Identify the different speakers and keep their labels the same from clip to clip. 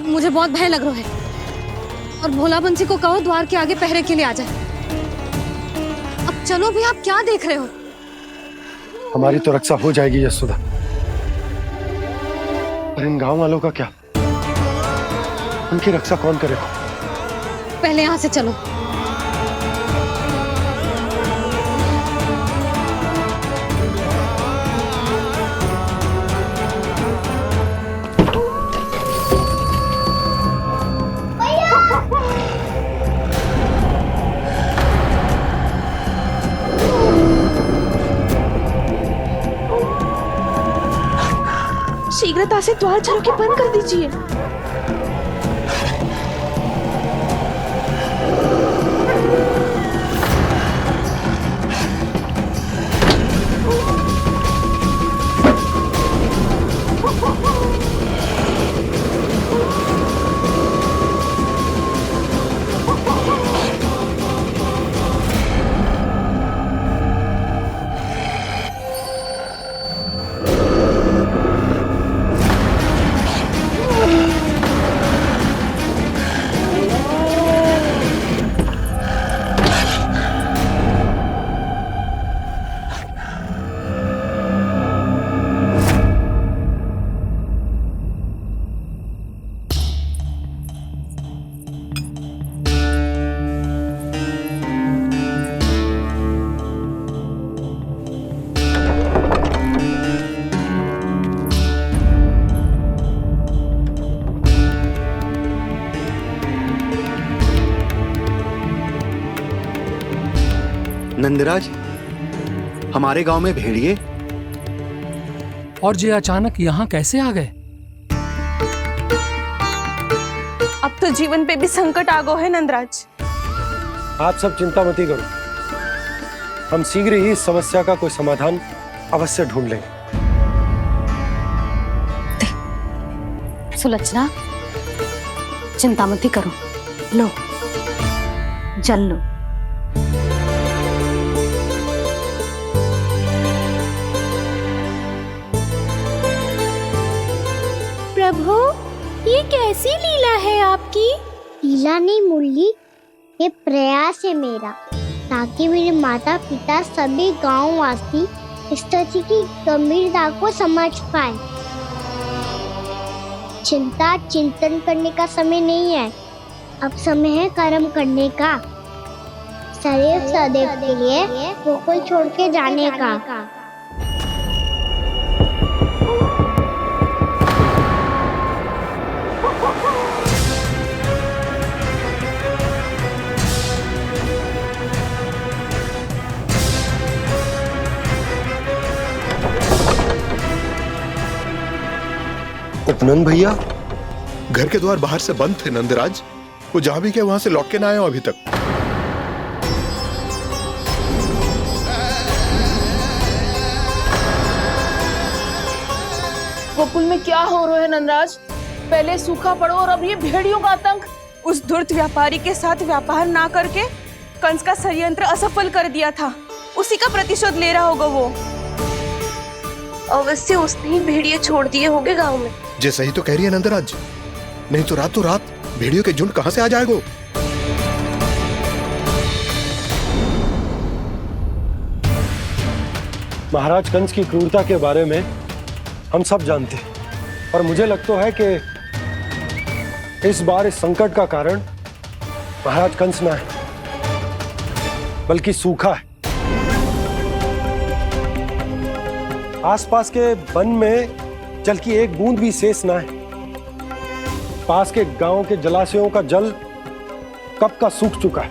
Speaker 1: मुझे बहुत भय लग रहा है। और भोला बंसी को कहो द्वार के आगे पहरे के लिए आ जाए। अब चलो भी, आप क्या देख रहे हो?
Speaker 2: हमारी तो रक्षा हो जाएगी यशोदा, पर इन गांव वालों का क्या? उनकी रक्षा कौन करेगा?
Speaker 1: पहले यहाँ से चलो।
Speaker 3: शीघ्रता से द्वार चारों के बंद कर दीजिए।
Speaker 4: नंदराज, हमारे गांव में भेड़िए
Speaker 5: और ये अचानक यहाँ कैसे आ गए?
Speaker 3: अब तो जीवन पे भी संकट आ गो है नंदराज।
Speaker 2: आप सब चिंता मत करो, हम शीघ्र ही इस समस्या का कोई समाधान अवश्य ढूंढ लेंगे।
Speaker 1: सुलक्षणा, चिंता मत करो, लो जल लो।
Speaker 6: प्रभु, ये कैसी लीला है आपकी?
Speaker 7: लीला नहीं मुरली, ये प्रयास है मेरा, ताकि मेरे माता पिता सभी गांव वासी इस स्थिति की गंभीरता को समझ पाए। चिंता चिंतन करने का समय नहीं है, अब समय है कर्म करने का, सदैव सदैव के लिए गोकुल छोड़ के जाने का।
Speaker 2: उपनंद भैया,
Speaker 8: घर के द्वार बाहर से बंद थे नंदराज, वो जहां भी गए वहां से लौट के ना आए हो अभी तक।
Speaker 3: गोकुल में क्या हो रहा है नंदराज? पहले सूखा पड़ो और अब ये भेड़ियों का आतंक। उस धूर्त व्यापारी के साथ व्यापार ना करके कंस का षड्यंत्र असफल कर दिया था, उसी का प्रतिशोध ले रहा होगा वो। अवश्य उसने ही भेड़िए छोड़ दिए होंगे गांव में।
Speaker 8: जैसा ही तो कह रही है नंदराज, नहीं तो रात भेड़ियों के झुंड कहां से आ जाएगा?
Speaker 2: महाराज कंस की क्रूरता के बारे में हम सब जानते हैं, और मुझे लगता है कि इस बार इस संकट का कारण महाराज कंस ना है, बल्कि सूखा है। आसपास के वन में जल की एक बूंद भी शेष ना है। पास के गांव के जलाशयों का जल कब का सूख चुका है।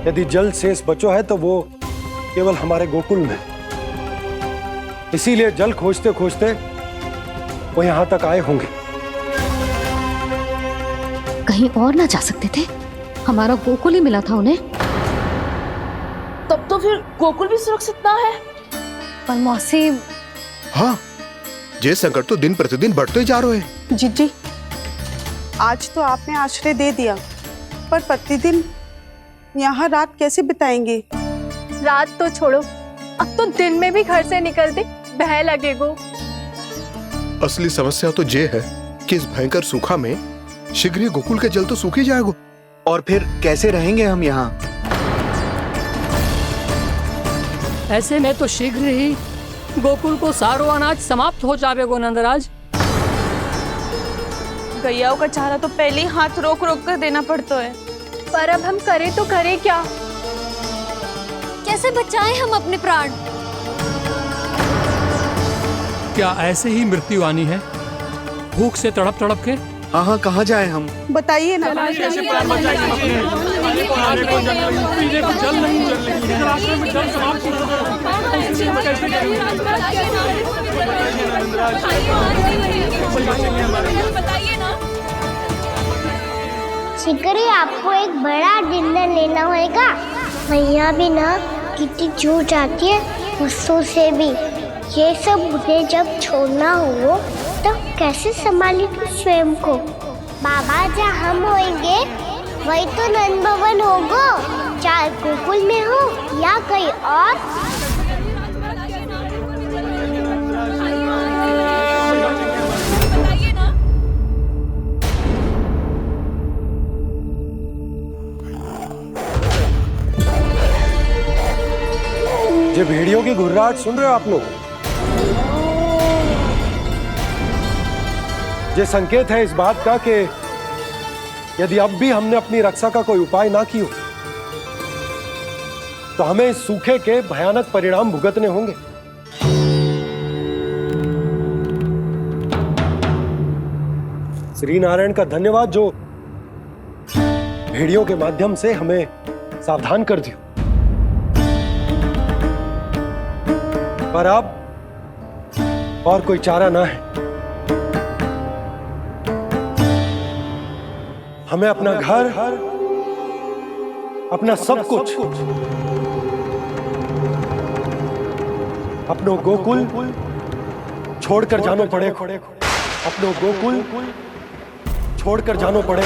Speaker 2: यदि जल शेष बचो है तो वो केवल हमारे गोकुल में। इसीलिए जल खोजते खोजते वो यहां तक आए होंगे।
Speaker 1: कहीं और ना जा सकते थे? हमारा गोकुल ही मिला था उन्हें।
Speaker 3: तब तो फिर गोकुल भी सुरक्षित ना है।
Speaker 1: पर मौसी,
Speaker 8: हाँ, ये संकट तो दिन प्रतिदिन बढ़ते जा रहे हैं।
Speaker 9: जीजी, आज तो आपने आश्रय दे दिया, पर प्रतिदिन यहाँ रात कैसे बिताएंगे?
Speaker 6: रात तो छोड़ो, अब तो दिन में भी घर से निकलते भय लगेगो।
Speaker 8: असली समस्या तो ये है कि इस भयंकर सूखा में शीघ्र ही गोकुल के जल तो सूख ही जाएगा।
Speaker 4: और फिर कैसे रहेंगे हम यहाँ?
Speaker 5: ऐसे में तो शीघ्र ही गोकुल को सारो अनाज समाप्त हो जाएगा नंदराज।
Speaker 3: गैयाओं का चारा तो पहले ही हाथ रोक रोक कर देना पड़ता है।
Speaker 6: पर अब हम करें तो करें क्या?
Speaker 1: कैसे बचाएं हम अपने प्राण?
Speaker 5: क्या ऐसे ही मृत्यु आनी है, भूख से तड़प तड़प के?
Speaker 4: हाँ हाँ, कहाँ जाए हम?
Speaker 9: बताइए ना।
Speaker 7: शीघ्र ही आपको एक बड़ा डिनर लेना होगा। मैया भी ना कितनी जूझ जाती है गुस्सों से भी। ये सब मुझे जब छोड़ना हो तो कैसे संभाली तू स्वयं को? बाबा जहाँ हम होंगे वही तो नंद भवन होगा, चाहे गोकुल में हो या कहीं और।
Speaker 2: ये भेड़ियों की घुर्राहट सुन रहे हो आप लोग? ये संकेत है इस बात का कि यदि अब भी हमने अपनी रक्षा का कोई उपाय ना किया तो हमें इस सूखे के भयानक परिणाम भुगतने होंगे। श्री नारायण का धन्यवाद जो भेड़ियों के माध्यम से हमें सावधान कर दिया। पर अब और कोई चारा ना है। हमें अपना घर, अपना सब कुछ, अपनो गोकुल छोड़कर जानो पड़े। अपनो गोकुल छोड़कर जानो पड़े।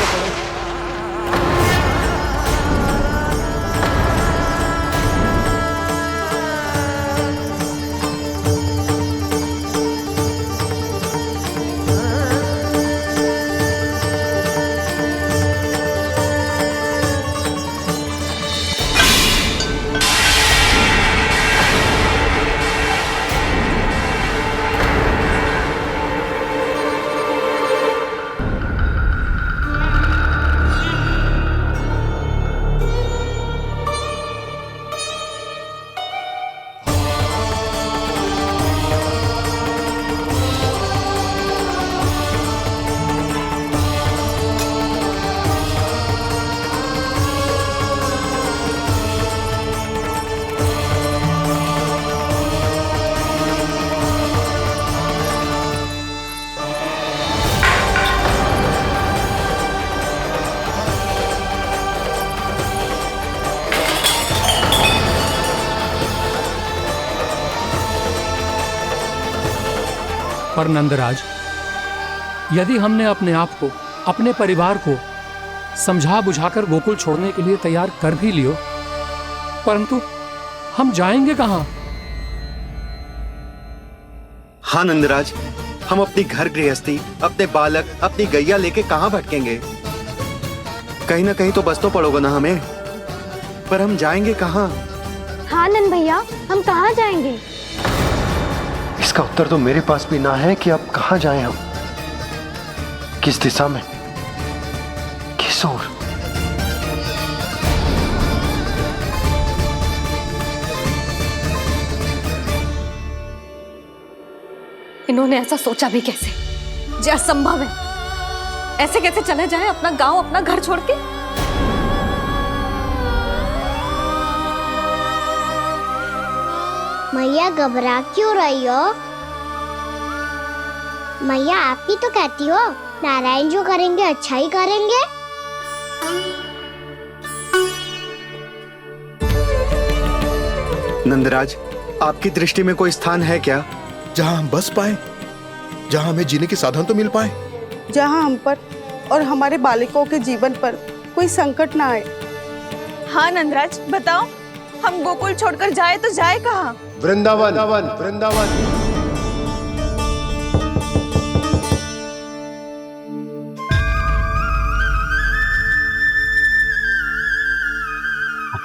Speaker 5: पर नंदराज, यदि हमने अपने आप को, अपने परिवार को समझा बुझाकर गोकुल छोड़ने के लिए तैयार कर भी लियो, परंतु हम जाएंगे कहां?
Speaker 4: हाँ नंदराज, हम अपनी घर गृहस्थी, अपने बालक, अपनी गैया लेके कहां भटकेंगे? कहीं ना कहीं तो बस तो पड़ोगा ना हमें। पर हम जाएंगे कहां?
Speaker 6: हाँ नंद भैया, हम कहाँ जाएंगे?
Speaker 2: इसका उत्तर तो मेरे पास भी ना है कि अब कहां जाएं हम, किस दिशा में, किस ओर।
Speaker 1: इन्होंने ऐसा सोचा भी कैसे? जो असंभव है। ऐसे कैसे चले जाएं अपना गांव, अपना घर छोड़ के?
Speaker 7: मैया घबरा क्यों रही हो? मैया आप ही तो कहती हो नारायण जो करेंगे अच्छा ही करेंगे।
Speaker 4: नंदराज, आपकी दृष्टि में कोई स्थान है क्या
Speaker 8: जहां हम बस पाए, जहां हमें जीने के साधन तो मिल पाए,
Speaker 9: जहाँ हम पर और हमारे बालकों के जीवन पर कोई संकट ना आए।
Speaker 3: हाँ नंदराज, बताओ, हम गोकुल छोड़कर जाए तो जाए कहाँ?
Speaker 2: वृंदावन। वृंदावन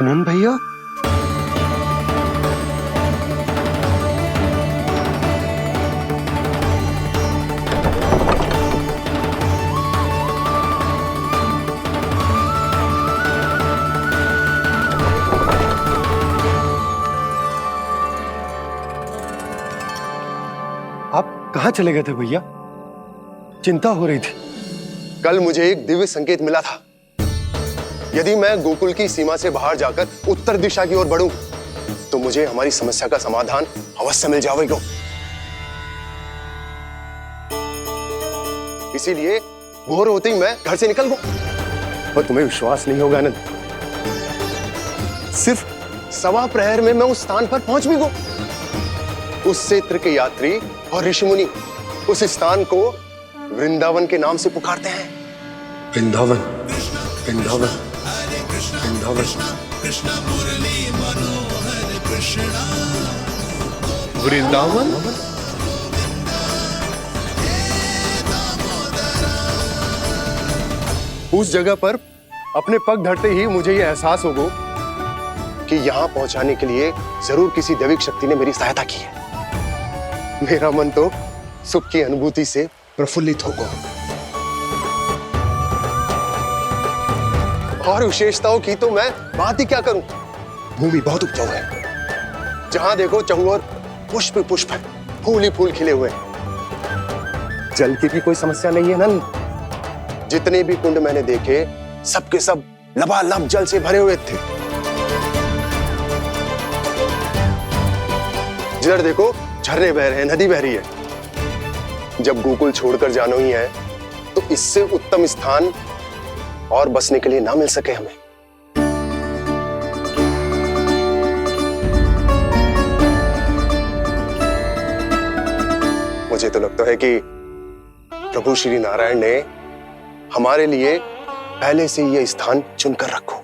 Speaker 2: नंद भैया, आप कहाँ चले गए थे भैया? चिंता हो रही थी।
Speaker 10: कल मुझे एक दिव्य संकेत मिला था। यदि मैं गोकुल की सीमा से बाहर जाकर उत्तर दिशा की ओर बढ़ूं, तो मुझे हमारी समस्या का समाधान अवश्य मिल जाएगा। इसीलिए भोर होते ही मैं घर से निकल गया। और तुम्हें विश्वास नहीं होगा आनंद, सिर्फ 1.25 प्रहर में मैं उस स्थान पर पहुंच भी गया। उस क्षेत्र के यात्री और ऋषिमुनि उस स्थान को वृंदावन के नाम से पुकारते हैं।
Speaker 2: वृंदावन, वृंदावन, वृंदावन।
Speaker 8: वृंदावन?
Speaker 10: उस जगह पर अपने पग धरते ही मुझे यह एहसास होगा कि यहां पहुंचाने के लिए जरूर किसी दैविक शक्ति ने मेरी सहायता की है। मेरा मन तो सुख की अनुभूति से प्रफुल्लित होगा। और विशेषताओं की तो मैं बात ही क्या करूं। भूमि बहुत उपजाऊ है, जहां देखो चहुओर पुष्प पुष्प है, फूल ही फूल खिले हुए हैं। जल की भी कोई समस्या नहीं है नंद। जितने भी कुंड मैंने देखे, सबके सब लबालब जल से भरे हुए थे। जिधर देखो झरने बह रहे हैं, नदी बह रही है। जब गोकुल छोड़कर जाना ही है, तो इससे उत्तम स्थान और बसने के लिए ना मिल सके हमें। मुझे तो लगता है कि प्रभु श्री नारायण ने हमारे लिए पहले से यह स्थान चुनकर रखो।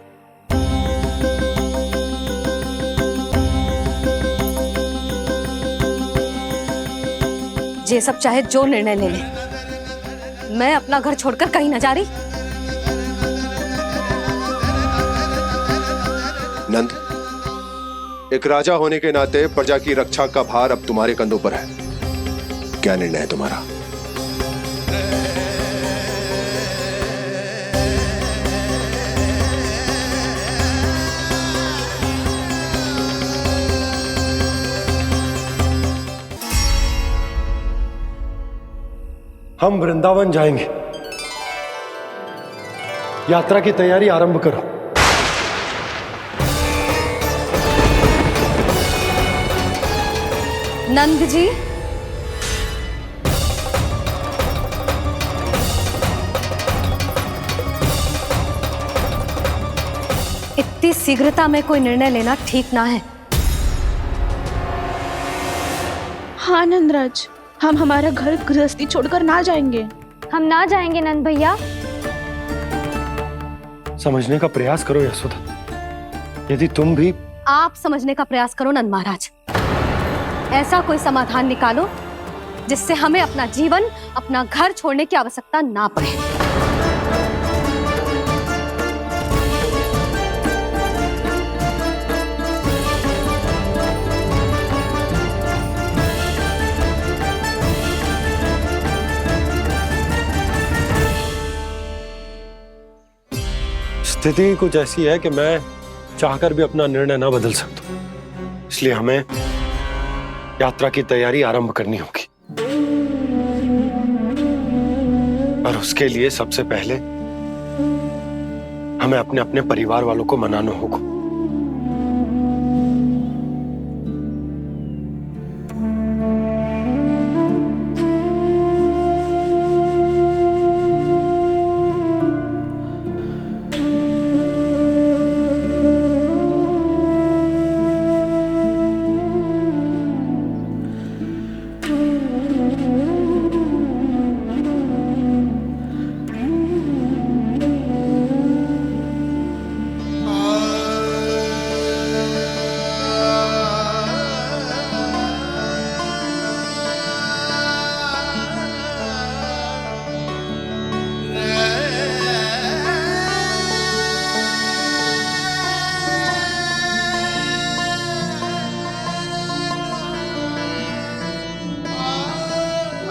Speaker 1: ये सब चाहे जो निर्णय ले ले, मैं अपना घर छोड़कर कहीं न जा रही।
Speaker 10: नंद, एक राजा होने के नाते प्रजा की रक्षा का भार अब तुम्हारे कंधों पर है। क्या निर्णय है तुम्हारा?
Speaker 2: हम वृंदावन जाएंगे। यात्रा की तैयारी आरंभ करो।
Speaker 1: नंद जी, इतनी शीघ्रता में कोई निर्णय लेना ठीक ना है।
Speaker 3: हाँ नंदराज, हम हमारा घर गृहस्थी छोड़कर ना जाएंगे।
Speaker 6: हम ना जाएंगे नंद भैया।
Speaker 2: समझने का प्रयास करो यशोदा। यदि तुम भी
Speaker 1: आप समझने का प्रयास करो नंद महाराज। ऐसा कोई समाधान निकालो जिससे हमें अपना जीवन, अपना घर छोड़ने की आवश्यकता ना पड़े।
Speaker 2: स्थिति कुछ ऐसी है कि मैं चाहकर भी अपना निर्णय ना बदल सकता, इसलिए हमें यात्रा की तैयारी आरंभ करनी होगी। और उसके लिए सबसे पहले हमें अपने अपने परिवार वालों को मनाना होगा।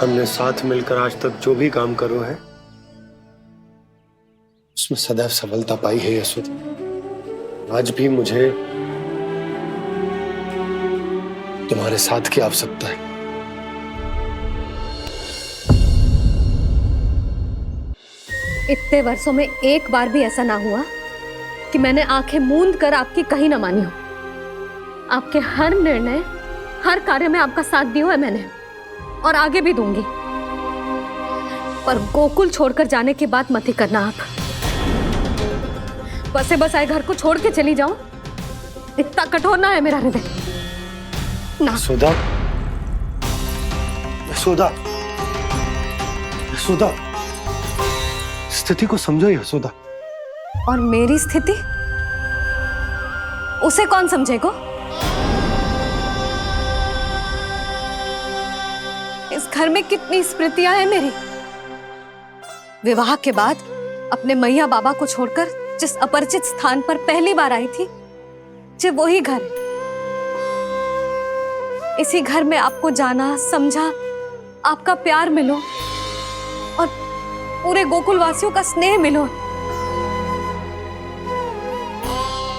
Speaker 2: हमने साथ मिलकर आज तक जो भी काम करो है उसमें सदैव सफलता पाई है यशोदा। आज भी मुझे तुम्हारे साथ की आवश्यकता है।
Speaker 1: इतने वर्षों में एक बार भी ऐसा ना हुआ कि मैंने आंखें मूंद कर आपकी कहीं ना मानी हो। आपके हर निर्णय, हर कार्य में आपका साथ दिया है मैंने, और आगे भी दूंगी। पर गोकुल छोड़कर जाने की बात मत ही करना आप। बसे बसाए घर को छोड़ के चली जाऊं, इतना कठोर ना है मेरा हृदय ना।
Speaker 2: यशोदा, यशोदा, यशोदा, स्थिति को समझो यशोदा।
Speaker 1: और मेरी स्थिति उसे कौन समझेगा? इस घर में कितनी स्मृतियां हैं मेरी। विवाह के बाद अपने मैया बाबा को छोड़कर जिस अपरिचित स्थान पर पहली बार आई थी, जो वही घर है। इसी घर में आपको जाना, समझा, आपका प्यार मिलो और पूरे गोकुल वासियों का स्नेह मिलो।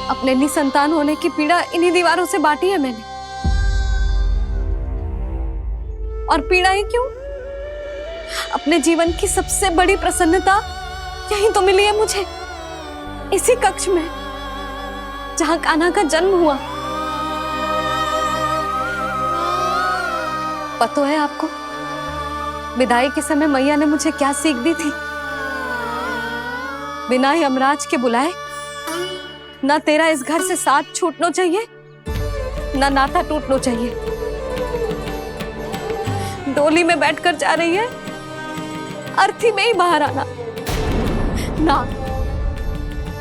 Speaker 1: अपने निसंतान होने की पीड़ा इन्हीं दीवारों से बांटी है मैंने। और पीड़ा ही क्यों? अपने जीवन की सबसे बड़ी प्रसन्नता यही तो मिली है मुझे, इसी कक्ष में जहां कान्हा का जन्म हुआ। पता है आपको विदाई के समय मैया ने मुझे क्या सीख दी थी? बिना यमराज के बुलाए ना तेरा इस घर से साथ छूटना चाहिए, ना नाता टूटना चाहिए। डोली में बैठकर जा रही है, अर्थी में ही बाहर आना ना।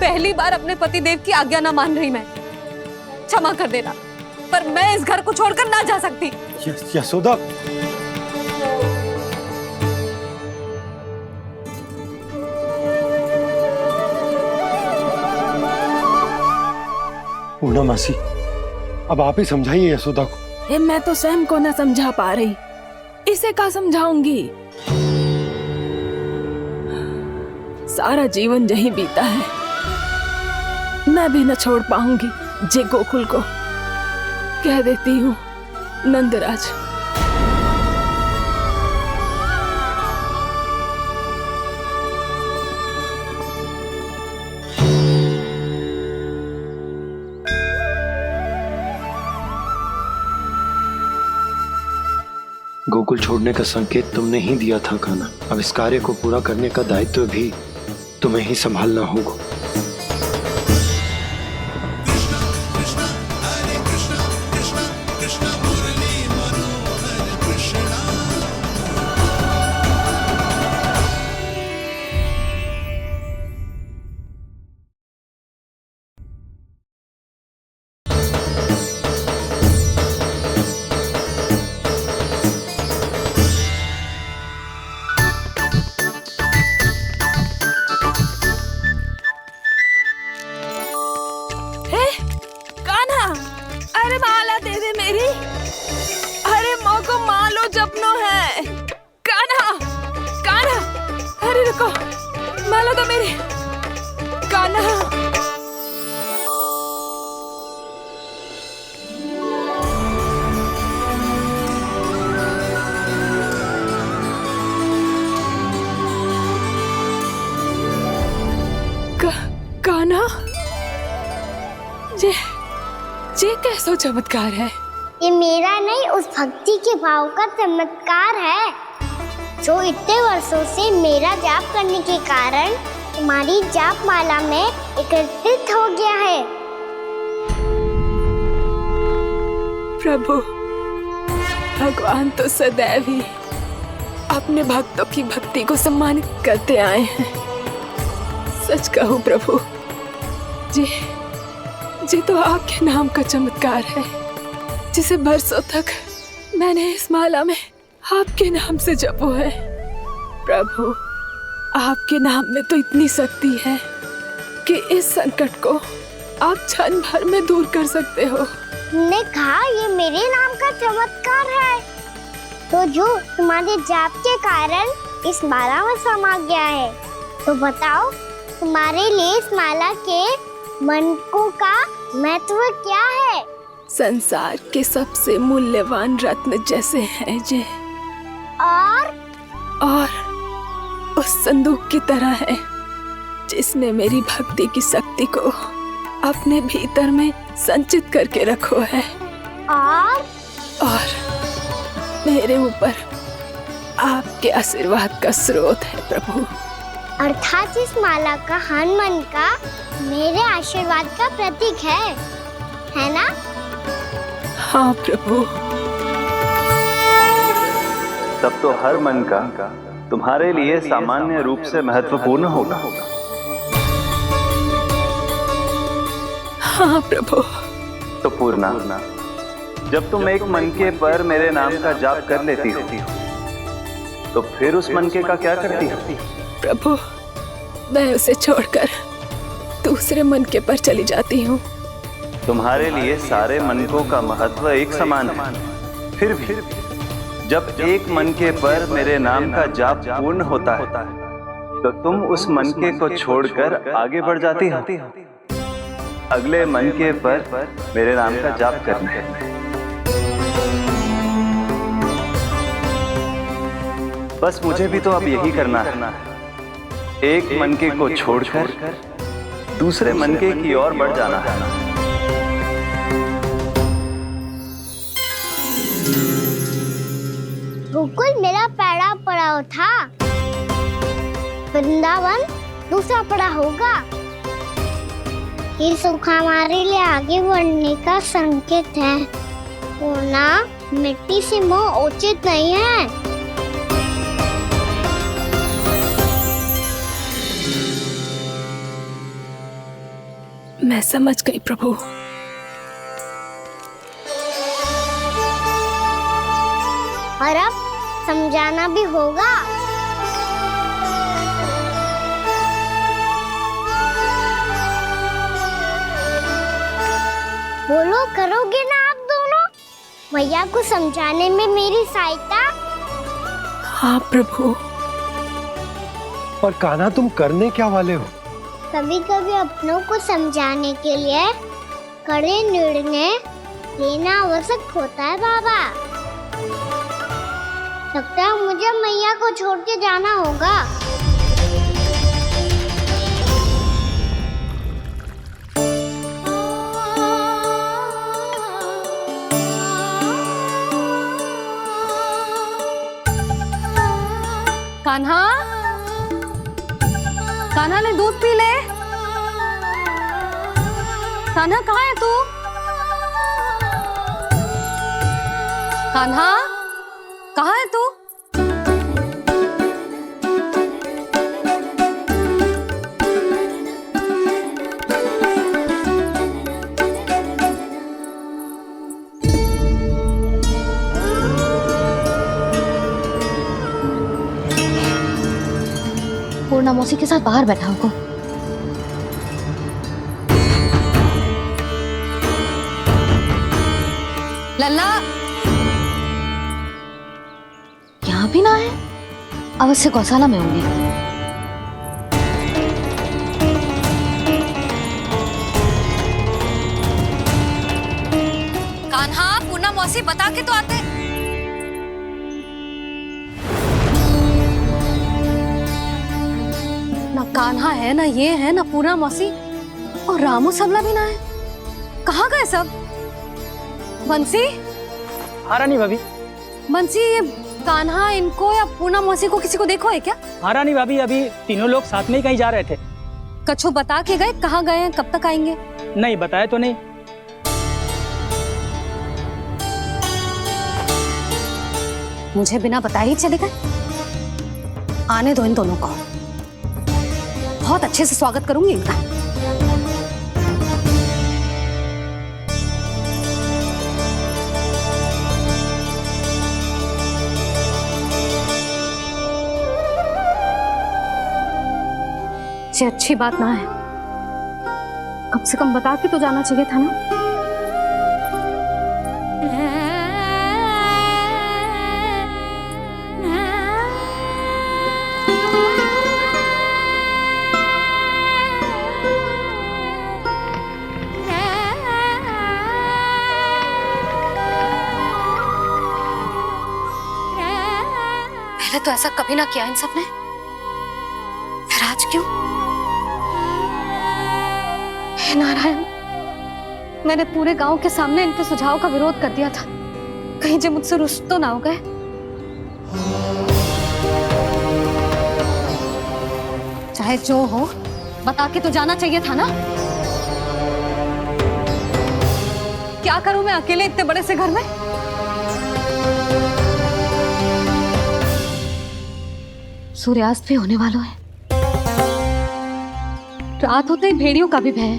Speaker 1: पहली बार अपने पति देव की आज्ञा ना मान रही मैं, क्षमा कर देना, पर मैं इस घर को छोड़कर ना जा सकती।
Speaker 2: यशोदा, पूर्णा मासी, अब आप ही समझाइए यशोदा को।
Speaker 3: मैं तो स्वयं को न समझा पा रही, इसे क्या समझाऊंगी? सारा जीवन यही बीता है, मैं भी न छोड़ पाऊंगी जे गोकुल को। कह देती हूँ नंदराज।
Speaker 2: गोकुल छोड़ने का संकेत तुमने ही दिया था कान्हा। अब इस कार्य को पूरा करने का दायित्व भी तुम्हें ही संभालना होगा।
Speaker 3: माला तो मेरी कान्हा। कान्हा, ये कैसा चमत्कार है?
Speaker 7: ये मेरा नहीं, उस भक्ति के भाव का चमत्कार है जो इतने वर्षों से मेरा जाप करने के कारण तुम्हारी जाप माला में एकत्रित हो गया है।
Speaker 3: प्रभु, भगवान तो सदैव ही अपने भक्तों की भक्ति को सम्मानित करते आए हैं। सच कहूँ प्रभु, जी तो आपके नाम का चमत्कार है, जिसे बरसों तक मैंने इस माला में आपके नाम से जपो है। प्रभु, आपके नाम में तो इतनी शक्ति है कि इस संकट को आप क्षण भर में दूर कर सकते हो।
Speaker 7: तुमने कहा ये मेरे नाम का चमत्कार है, तो जो तुम्हारे जाप के कारण इस माला में समा गया है। तो बताओ तुम्हारे लिए इस माला के मनकों का महत्व क्या है?
Speaker 3: संसार के सबसे मूल्यवान रत्न जैसे हैं जे, और उस संदूक की तरह है जिसने मेरी भक्ति की शक्ति को अपने भीतर में संचित करके रखो है, और मेरे ऊपर आपके आशीर्वाद का स्रोत है प्रभु।
Speaker 7: अर्थात इस माला का हनुमान का मेरे आशीर्वाद का प्रतीक है ना?
Speaker 3: हाँ प्रभु।
Speaker 11: तब तो हर मन का तुम्हारे लिए सामान्य रूप से महत्वपूर्ण होगा।
Speaker 3: हाँ प्रभु।
Speaker 11: तो पूर्णा, जब तुम एक मनके पर मेरे नाम का जाप कर लेती हो, तो फिर उस मनके का क्या करती हो?
Speaker 3: प्रभु, मैं उसे छोड़कर दूसरे मनके पर चली जाती हूँ।
Speaker 11: तुम्हारे लिए सारे मनकों का महत्व एक समान है। फिर भी जब एक मनके पर मेरे नाम का जाप पूर्ण होता है, तो तुम उस मनके को छोड़कर आगे बढ़ जाती हो अगले मनके पर मेरे नाम का जाप करने। बस मुझे भी तो अब यही करना है, एक मनके को छोड़कर दूसरे मनके की ओर बढ़ जाना है।
Speaker 7: गोकुल मेरा पहला पड़ाव था, वृंदावन दूसरा पड़ाव होगा। ये सुख हमारे लिए आगे बढ़ने का संकेत है। पूर्णा, मिट्टी से मोह उचित नहीं है।
Speaker 3: मैं समझ गई प्रभु।
Speaker 7: और अब समझाना भी होगा। बोलो, करोगे ना आप दोनों? भैया को समझाने में मेरी सहायता?
Speaker 3: हाँ प्रभु।
Speaker 2: पर कान्हा, तुम करने क्या वाले हो?
Speaker 7: कभी कभी अपनों को समझाने के लिए कड़े निर्णय लेना आवश्यक होता है बाबा। लगता है मुझे मैया को छोड़ के जाना होगा।
Speaker 1: कान्हा, कान्हा ने दूध पी ले। कान्हा कहाँ है तू? कान्हा, कहाँ है तू? पूर्णा मौसी के साथ बाहर बैठा होगा। लल्ला, यहाँ भी ना है। अवश्य गौशाला में होंगे। कान्हा, पूर्णा मौसी बता के तो आते। ना कान्हा है, ना ये है, ना पूर्णा मौसी, और रामू सबला भी ना है। कहाँ गए सब? बंसी?
Speaker 12: हाँ रानी भाभी।
Speaker 1: बंसी, ये कान्हा इनको या पूर्णा मौसी को किसी को देखो है क्या?
Speaker 12: हाँ रानी भाभी, अभी तीनों लोग साथ में ही कहीं जा रहे थे।
Speaker 1: कछु बता के गए कहाँ गए हैं, कब तक आएंगे?
Speaker 12: नहीं बताया तो नहीं।
Speaker 1: मुझे बिना बताए ही चले गए। आने दो इन दोनों को, बहुत अच्छे से स्वागत करूंगी इनका। ये अच्छी बात ना है, कम से कम बता के तो जाना चाहिए था ना। तो ऐसा कभी ना किया इन सब ने, फिर आज क्यों? हे नारायण, मैंने पूरे गांव के सामने इनके सुझाव का विरोध कर दिया था, कहीं जो मुझसे रुष्ट तो ना हो गए। चाहे जो हो, बता के तो जाना चाहिए था ना। क्या करूं मैं अकेले इतने बड़े से घर में? सूर्यास्त भी होने वाला है, रात होते ही भेड़ियों का भी भय है।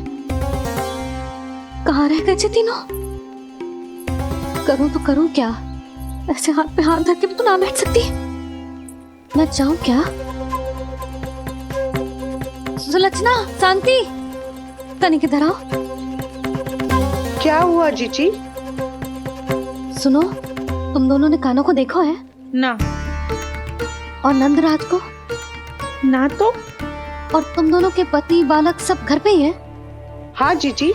Speaker 1: कहाँ रह गए तीनों? करूं तो करूं क्या? ऐसे हाथ पे हाथ धर के भी तो ना बैठ सकती। मैं जाऊं क्या? सुलक्षणा, शांति, तनी किधर आओ।
Speaker 9: क्या हुआ जीजी?
Speaker 1: सुनो, तुम दोनों ने कानों को देखो है?
Speaker 3: ना।
Speaker 1: और नंदराज को?
Speaker 3: ना तो।
Speaker 1: और तुम दोनों के पति बालक सब घर पे ही हैं?
Speaker 9: हाँ जीजी,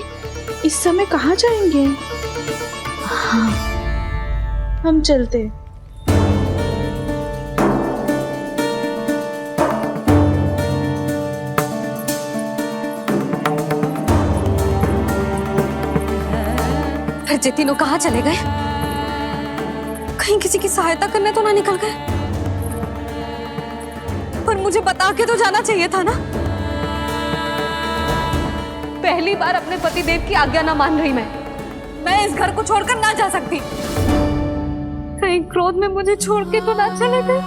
Speaker 9: इस समय कहाँ जाएंगे?
Speaker 1: हाँ,
Speaker 3: हम चलते।
Speaker 1: फिर ये तीनों कहाँ चले गए? कहीं किसी की सहायता करने तो ना निकल गए? पर मुझे बता के तो जाना चाहिए था ना। पहली बार अपने पतिदेव की आज्ञा ना मान रही मैं इस घर को छोड़कर ना जा सकती। कहीं क्रोध में मुझे छोड़ के तो ना चले गए।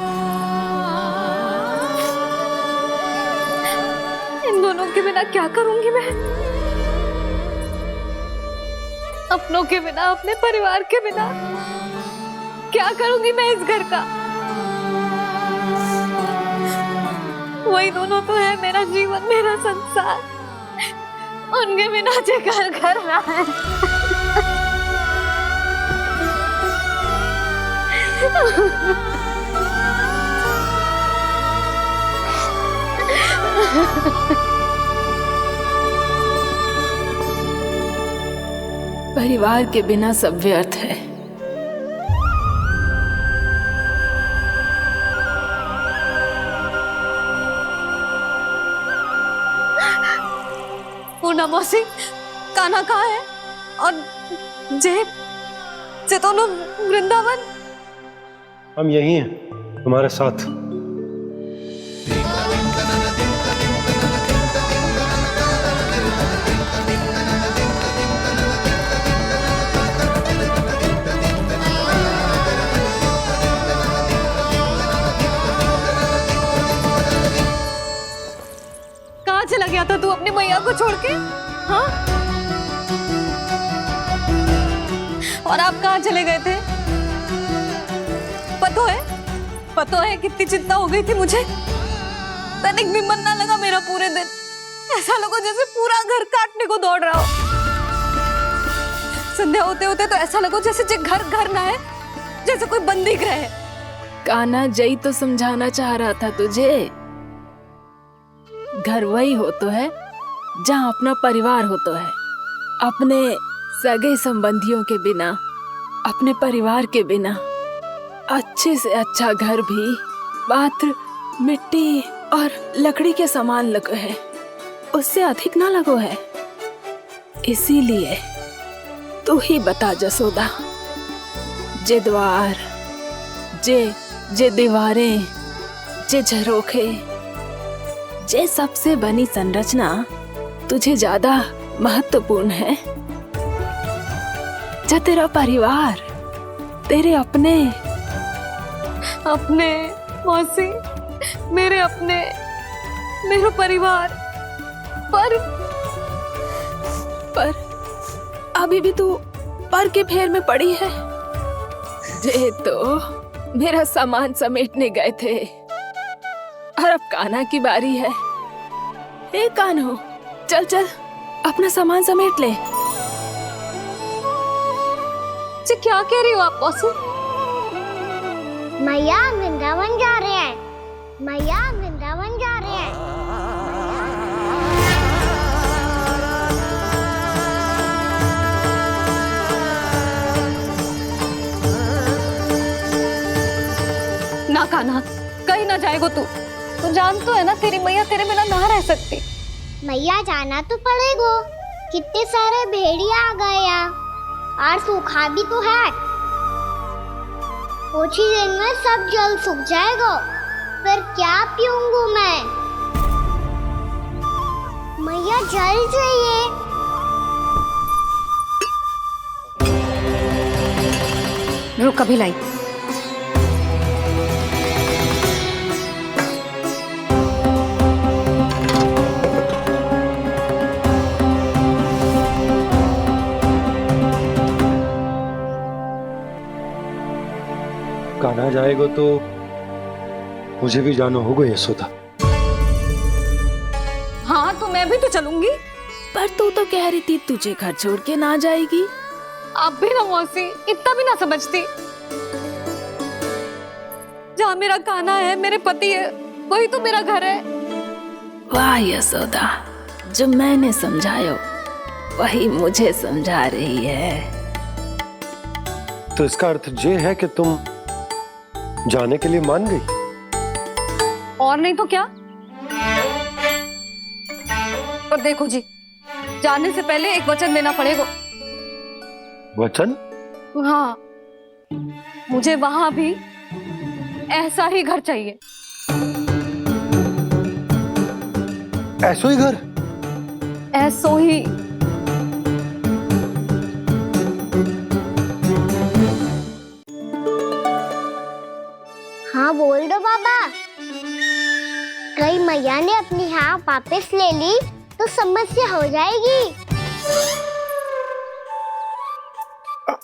Speaker 1: इन दोनों के बिना क्या करूंगी मैं? अपनों के बिना, अपने परिवार के बिना क्या करूंगी मैं इस घर का? वही दोनों तो है मेरा जीवन, मेरा संसार। उनके बिना जे घर घर रहा है।
Speaker 3: परिवार के बिना सब व्यर्थ है।
Speaker 1: पूना मौसी, कान्हा कहाँ है? और जे दोनों वृंदावन?
Speaker 2: हम यही हैं, तुम्हारे साथ।
Speaker 1: कहाँ चला गया था तू अपनी मैया को छोड़ के? हाँ? और आप कहाँ चले गए थे? पतो है कितनी चिंता हो गई थी मुझे। तनिक भी मन ना लगा मेरा पूरे दिन। ऐसा लगा जैसे पूरा घर काटने को दौड़ रहा हो। संध्या होते होते तो ऐसा लगा जैसे घर घर ना है, जैसे कोई बंदी गृह है।
Speaker 3: कान्हा, जय तो समझाना चाह रहा था तुझे। घर वही हो तो है जहाँ अपना परिवार हो तो है। अपने सगे संबंधियों के बिना, अपने परिवार के बिना अच्छे से अच्छा घर भी मात्र मिट्टी और लकड़ी के समान लगो है, उससे अधिक ना लगो है। इसीलिए तू ही बता जसोदा, जे द्वार, जे दीवारें, जे झरोखे, जे सबसे बनी संरचना तुझे ज्यादा महत्वपूर्ण है? जा तेरा परिवार, तेरे अपने
Speaker 1: मौसी, मेरे अपने, मेरा परिवार। पर
Speaker 3: अभी भी तू पर के फेर में पड़ी है। जे तो मेरा सामान समेटने गए थे और अब कान्हा की बारी है। ए कान्हो, चल चल अपना सामान समेट ले।
Speaker 1: क्या कह रही हो आप मौसी?
Speaker 7: मैया वृंदावन जा रहे हैं। मैया वृंदावन जा रहे हैं।
Speaker 1: ना कान्हा, जाएगा तू? तू जान तो है ना तेरी मैया तेरे बिना ना रह सकती।
Speaker 7: मैया जाना तो पड़ेगा, कितने सारे भेड़िया आ गए यहाँ, और सूखा भी तो है। कुछ ही दिन में सब जल सूख जाएगा, फिर क्या पीऊंगा मैं? मैया जल चाहिए।
Speaker 1: रुक अभी लाई।
Speaker 2: कान्हा जाएगा तो मुझे भी जाना होगा यशोदा।
Speaker 1: हाँ तो मैं भी तो चलूंगी।
Speaker 3: पर तू तो कह रही थी तुझे घर छोड़ के ना जाएगी।
Speaker 1: आप भी ना मौसी, इतना भी ना समझती। जहाँ मेरा कान्हा है, मेरे पति है, वही तो मेरा घर है।
Speaker 3: वाह यशोदा, जो मैंने समझायो वही मुझे समझा रही है।
Speaker 2: तो इसका अर्थ ये है कि तुम जाने के लिए मान गई?
Speaker 1: और नहीं तो क्या। और देखो जी, जाने से पहले एक वचन देना पड़ेगा।
Speaker 2: वचन?
Speaker 1: हाँ, मुझे वहां भी ऐसा ही घर चाहिए।
Speaker 2: ऐसो ही घर?
Speaker 1: ऐसो ही।
Speaker 7: हाँ बोल दो बाबा। कहीं मैया ने अपनी हाँ वापस ले ली तो समस्या हो जाएगी।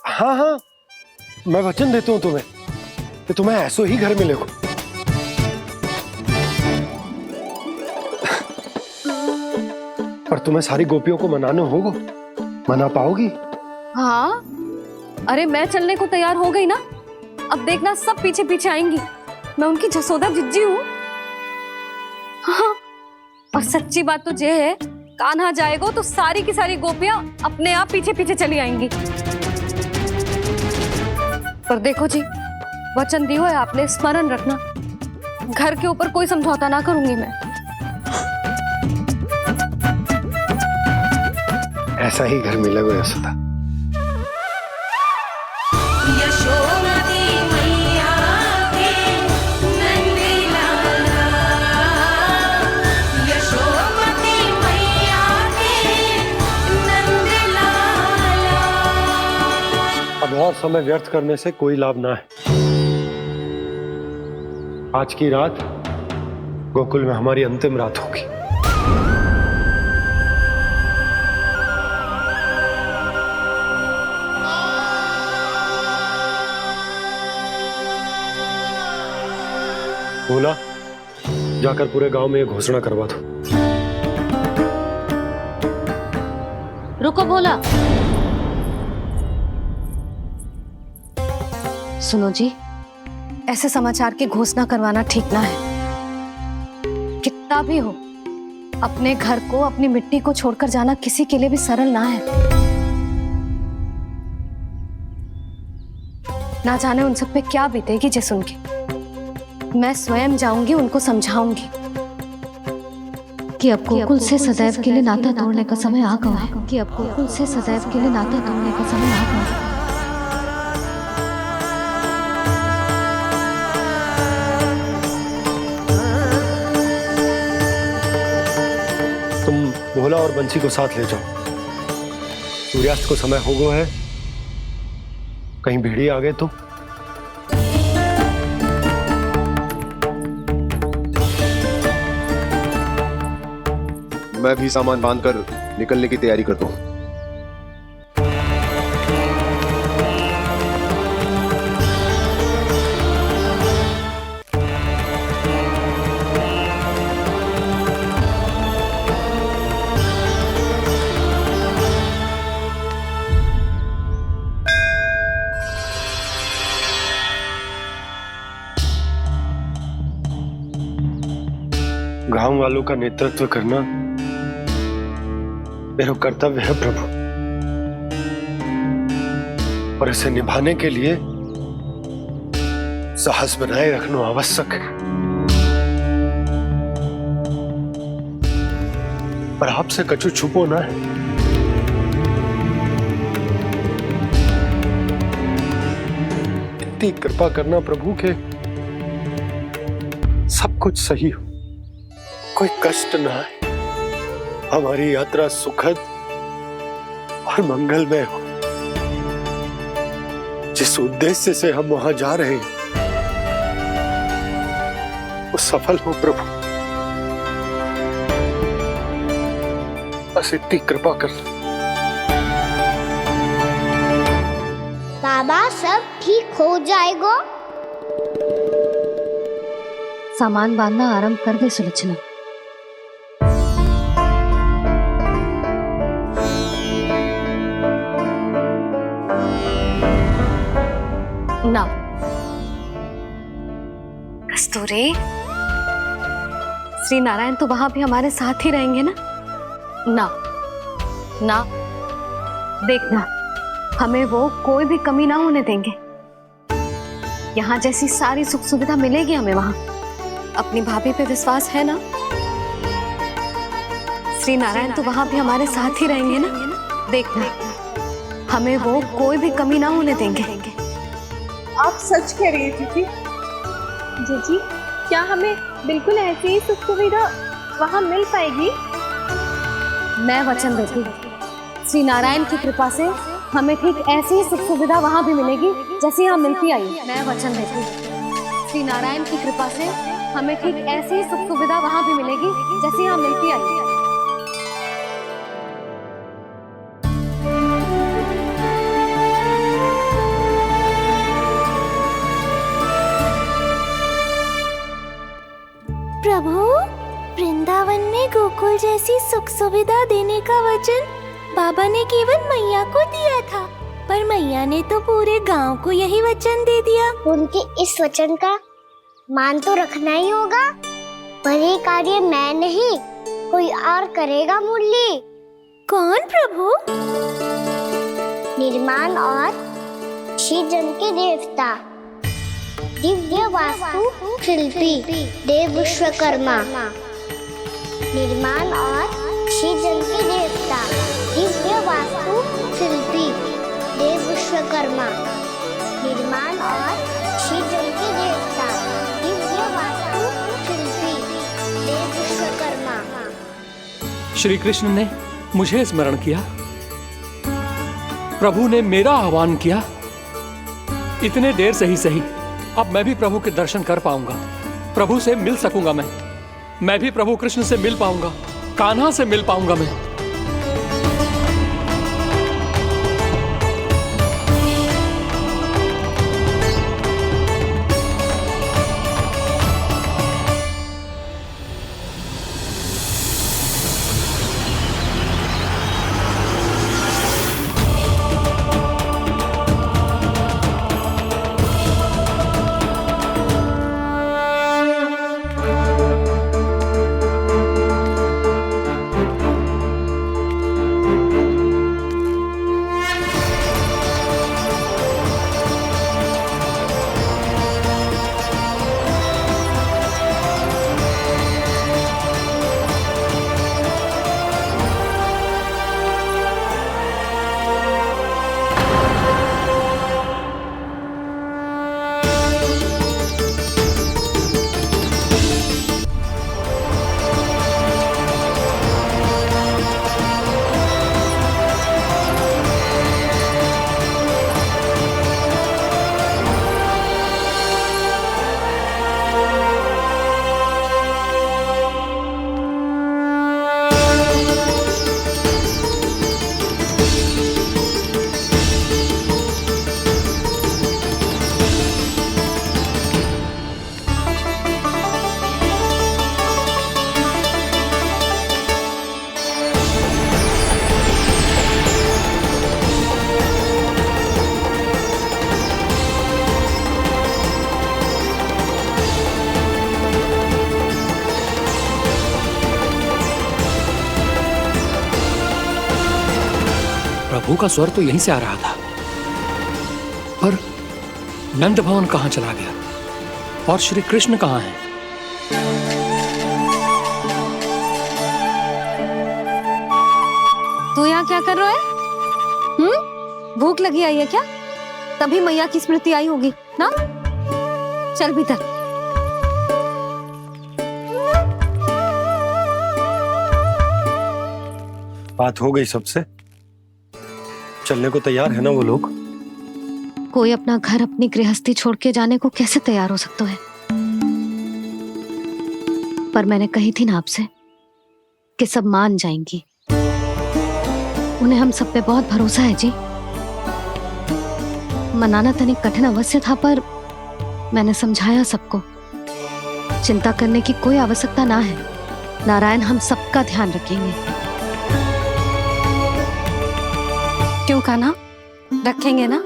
Speaker 2: हाँ हाँ, मैं वचन देता हूँ तुम्हें कि तुम्हें ऐसो ही घर मिलेगा। पर तुम्हें सारी गोपियों को मनाना होगा। मना पाओगी?
Speaker 1: हाँ, अरे मैं चलने को तैयार हो गई ना। अब देखना सब पीछे पीछे आएंगी। मैं उनकी जसोदा जिज्जी हूँ। हाँ, और सच्ची बात तो ये है, कान्हा जाएगा तो सारी की सारी गोपियां अपने आप पीछे पीछे चली आएंगी। पर देखो जी, वचन दियो है आपने, स्मरण रखना। घर के ऊपर कोई समझौता ना करूंगी मैं।
Speaker 2: ऐसा ही घर मिलेगा यशोदा। अब और समय व्यर्थ करने से कोई लाभ ना है। आज की रात गोकुल में हमारी अंतिम रात होगी। बोला, जाकर पूरे गांव में ये घोषणा करवा दो।
Speaker 1: रुको भोला। सुनो जी, ऐसे समाचार की घोषणा करवाना ठीक ना है। कितना भी हो, अपने घर को, अपनी मिट्टी को छोड़कर जाना किसी के लिए भी सरल ना है। ना जाने उन सब पे क्या बीतेगी जे सुन के। मैं स्वयं जाऊंगी, उनको समझाऊंगी कि अब गोकुल से सदैव के लिए नाता तोड़ने का समय आ गया है। कि अब गोकुल से सदैव के लिए नाता तोड़ने का समय आ गया है।
Speaker 2: तुम भोला और बंसी को साथ ले जाओ। सूर्यास्त को समय हो गया है, कहीं भेड़िए आ गए तो।
Speaker 10: मैं भी सामान बांधकर निकलने की तैयारी करता हूँ।
Speaker 2: गांव वालों का नेतृत्व करना मेरा कर्तव्य है प्रभु, और इसे निभाने के लिए साहस बनाए रखना आवश्यक है। पर आपसे कछु छुपो ना है। इतनी कृपा करना प्रभु के सब कुछ सही हो, कोई कष्ट ना है, हमारी यात्रा सुखद और मंगलमय हो। जिस उद्देश्य से हम वहां जा रहे हैं वो सफल हो प्रभु, बस इतनी कृपा कर।
Speaker 7: बाबा सब ठीक हो जाएगा।
Speaker 1: सामान बांधना आरंभ कर दे सुलोचना। ना कस्तूरी, श्री नारायण तो वहां भी हमारे साथ ही रहेंगे ना? ना ना, देखना हमें वो कोई भी कमी ना होने देंगे। यहाँ जैसी सारी सुख सुविधा मिलेगी हमें वहां। अपनी भाभी पे विश्वास है ना? श्री नारायण तो वहां भी हमारे साथ ही रहेंगे ना? देखना हमें वो कोई भी कमी ना होने देंगे।
Speaker 3: आप सच कह रही है दीदी।
Speaker 6: जीजी, क्या हमें बिल्कुल ऐसी ही सुख सुविधा वहाँ मिल पाएगी?
Speaker 1: मैं वचन देती हूँ, श्री नारायण की कृपा से हमें ठीक ऐसी ही सुख सुविधा वहाँ भी मिलेगी जैसी यहाँ मिलती आई। मैं वचन देती हूँ, श्री नारायण की कृपा से हमें ठीक ऐसी ही सुख सुविधा वहाँ भी मिलेगी जैसी यहाँ मिलती आई।
Speaker 6: प्रभु, वृंदावन में गोकुल जैसी सुख सुविधा देने का वचन बाबा ने केवल मैया को दिया था, पर मैया ने तो पूरे गांव को यही वचन दे दिया।
Speaker 7: उनके इस वचन का मान तो रखना ही होगा, पर ये कार्य मैं नहीं कोई और करेगा। मुरली
Speaker 6: कौन प्रभु?
Speaker 7: निर्माण और सृजन के देवता, दिव्य वास्तु शिल्पी देव विश्वकर्मा। निर्माण और सृजन के देवता, दिव्य वास्तु शिल्पी देव विश्वकर्मा। निर्माण और सृजन के देवता, दिव्य वास्तु शिल्पी देव विश्वकर्मा।
Speaker 5: श्री कृष्ण ने मुझे स्मरण किया, प्रभु ने मेरा आह्वान किया। इतने देर से ही सही, अब मैं भी प्रभु के दर्शन कर पाऊंगा, प्रभु से मिल सकूंगा। मैं भी प्रभु कृष्ण से मिल पाऊंगा, कान्हा से मिल पाऊंगा मैं। प्रभु का स्वर तो यहीं से आ रहा था, पर नंद भवन कहां चला गया और श्री कृष्ण कहां हैं?
Speaker 1: क्या कर रहे हो? भूख लगी आई है क्या? तभी मैया की स्मृति आई होगी ना? चल भीतर।
Speaker 2: बात हो गई सबसे? चलने को तैयार है ना वो लोग?
Speaker 1: कोई अपना घर अपनी गृहस्थी छोड़ के जाने को कैसे तैयार हो सकता है? पर मैंने कही थी ना आपसे कि सब मान जाएंगी। उन्हें हम सब पे बहुत भरोसा है जी। मनाना तनिक कठिन अवश्य था, पर मैंने समझाया सबको। चिंता करने की कोई आवश्यकता ना है। नारायण हम सबका ध्यान रखेंगे। क्यों कान्हा, रखेंगे ना?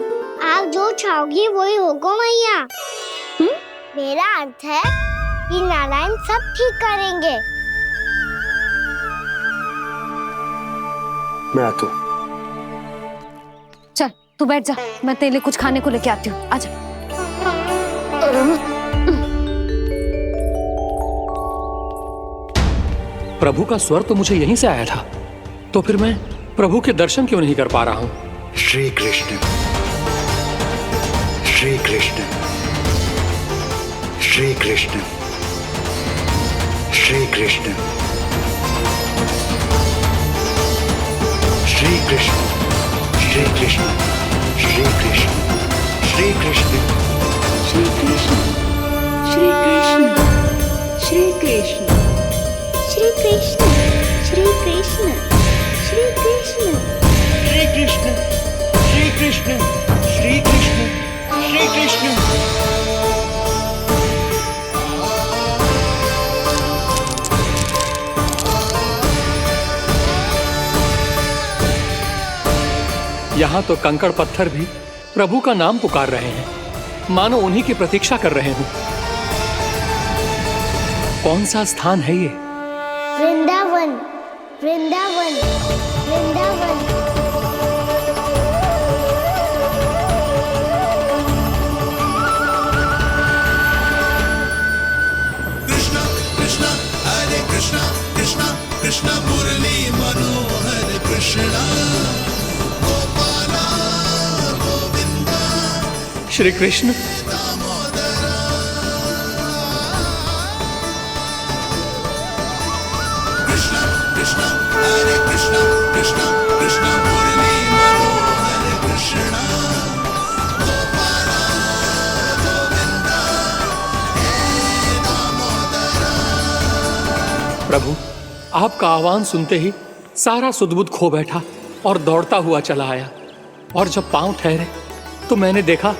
Speaker 7: आप जो चाहोगी वही होगा मैया। मेरा अर्थ है कि नारायण सब ठीक करेंगे।
Speaker 2: मैं आता हूँ।
Speaker 1: चल तू बैठ जा, मैं तेरे लिए कुछ खाने को लेके आती हूँ। आजा।
Speaker 5: प्रभु का स्वर तो मुझे यहीं से आया था, तो फिर मैं प्रभु के दर्शन क्यों नहीं कर पा रहा हूँ?
Speaker 13: श्री कृष्ण, श्री कृष्ण, श्री कृष्ण, श्री कृष्ण, श्री कृष्ण, श्री कृष्ण, श्री कृष्ण, श्री कृष्ण, श्री कृष्ण, श्री कृष्ण, श्री कृष्ण,
Speaker 7: श्री कृष्ण, श्री कृष्ण, श्री कृष्ण,
Speaker 13: श्री कृष्ण, श्री कृष्ण, श्री कृष्ण, श्री कृष्ण।
Speaker 5: यहाँ तो कंकड़ पत्थर भी प्रभु का नाम पुकार रहे हैं, मानो उन्हीं की प्रतीक्षा कर रहे हो। कौन सा स्थान है ये?
Speaker 7: वृंदावन, वृंदावन, वृंदावन।
Speaker 13: कृष्णा कृष्णा हरे कृष्णा, कृष्णा कृष्णा मुरली मनोहर कृष्णा, गोपाला गोविंदा,
Speaker 5: श्री कृष्ण।
Speaker 13: कृष्णा कृष्णा हरे कृष्णा, कृष्णा कृष्णा मुरली मनोहर कृष्णा, गोपाला गोविंदा, हे दामोदरा।
Speaker 5: प्रभु, आपका आह्वान सुनते ही सारा सुध-बुध खो बैठा और दौड़ता हुआ चला आया। और जब पांव ठहरे तो मैंने देखा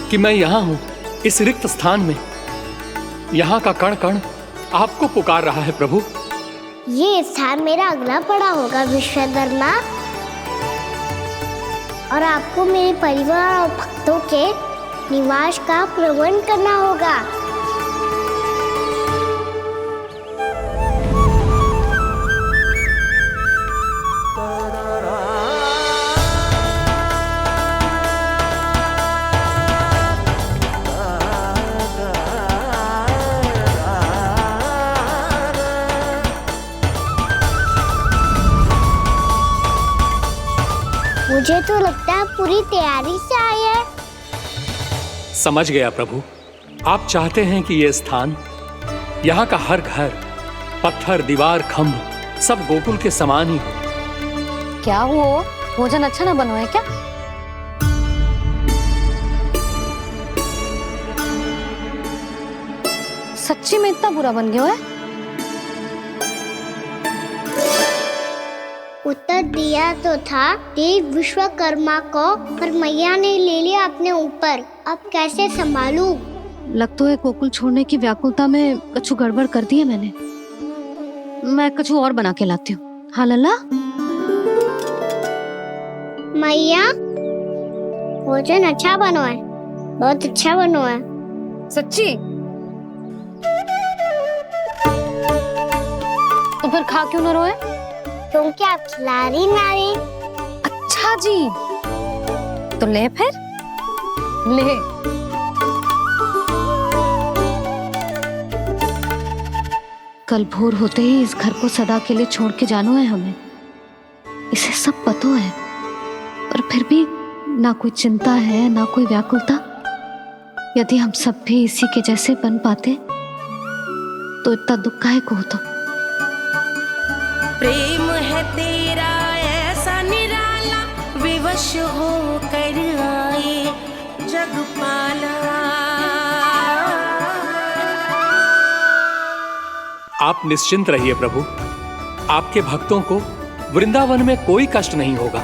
Speaker 5: कि मैं यहाँ हूँ, इस रिक्त स्थान में। यहाँ का कण कण आपको पुकार रहा है प्रभु।
Speaker 7: ये स्थान मेरा अगला पड़ा होगा विश्वकर्मा, और आपको मेरे परिवार और भक्तों के निवास का प्रबंध करना होगा। मुझे तो लगता है पूरी तैयारी से आए हैं।
Speaker 5: समझ गया प्रभु, आप चाहते हैं कि ये स्थान, यहाँ का हर घर, पत्थर, दीवार, खम्भ सब गोकुल के समान ही हो।
Speaker 1: क्या हुआ? भोजन अच्छा ना बनो है क्या? सच्ची में इतना बुरा बन गया है?
Speaker 7: उत्तर दिया तो था देव विश्वकर्मा को, पर मैया ने ले लिया अपने ऊपर। अब कैसे संभालूं?
Speaker 1: लग तो है गोकुल छोड़ने की व्याकुलता में कछु गड़बड़ कर दी है मैंने। मैं कछु और बना के लाती हूँ। हाँ लल्ला?
Speaker 7: मैया, भोजन अच्छा बनो है, बहुत अच्छा बनो है।
Speaker 1: सच्ची? तो फिर खा क्यों न रोए?
Speaker 7: क्योंकि आप खिलाड़ी नारी।
Speaker 1: अच्छा जी, तो ले फिर ले। कल भोर होते ही इस घर को सदा के लिए छोड़ के जाना है हमें। इसे सब पता है, पर फिर भी ना कोई चिंता है ना कोई व्याकुलता। यदि हम सब भी इसी के जैसे बन पाते तो इतना दुख काहे को होता।
Speaker 6: प्रेम है तेरा ऐसा निराला, विवश हो कर आए जगपाला।
Speaker 5: आप निश्चिंत रहिए प्रभु, आपके भक्तों को वृंदावन में कोई कष्ट नहीं होगा।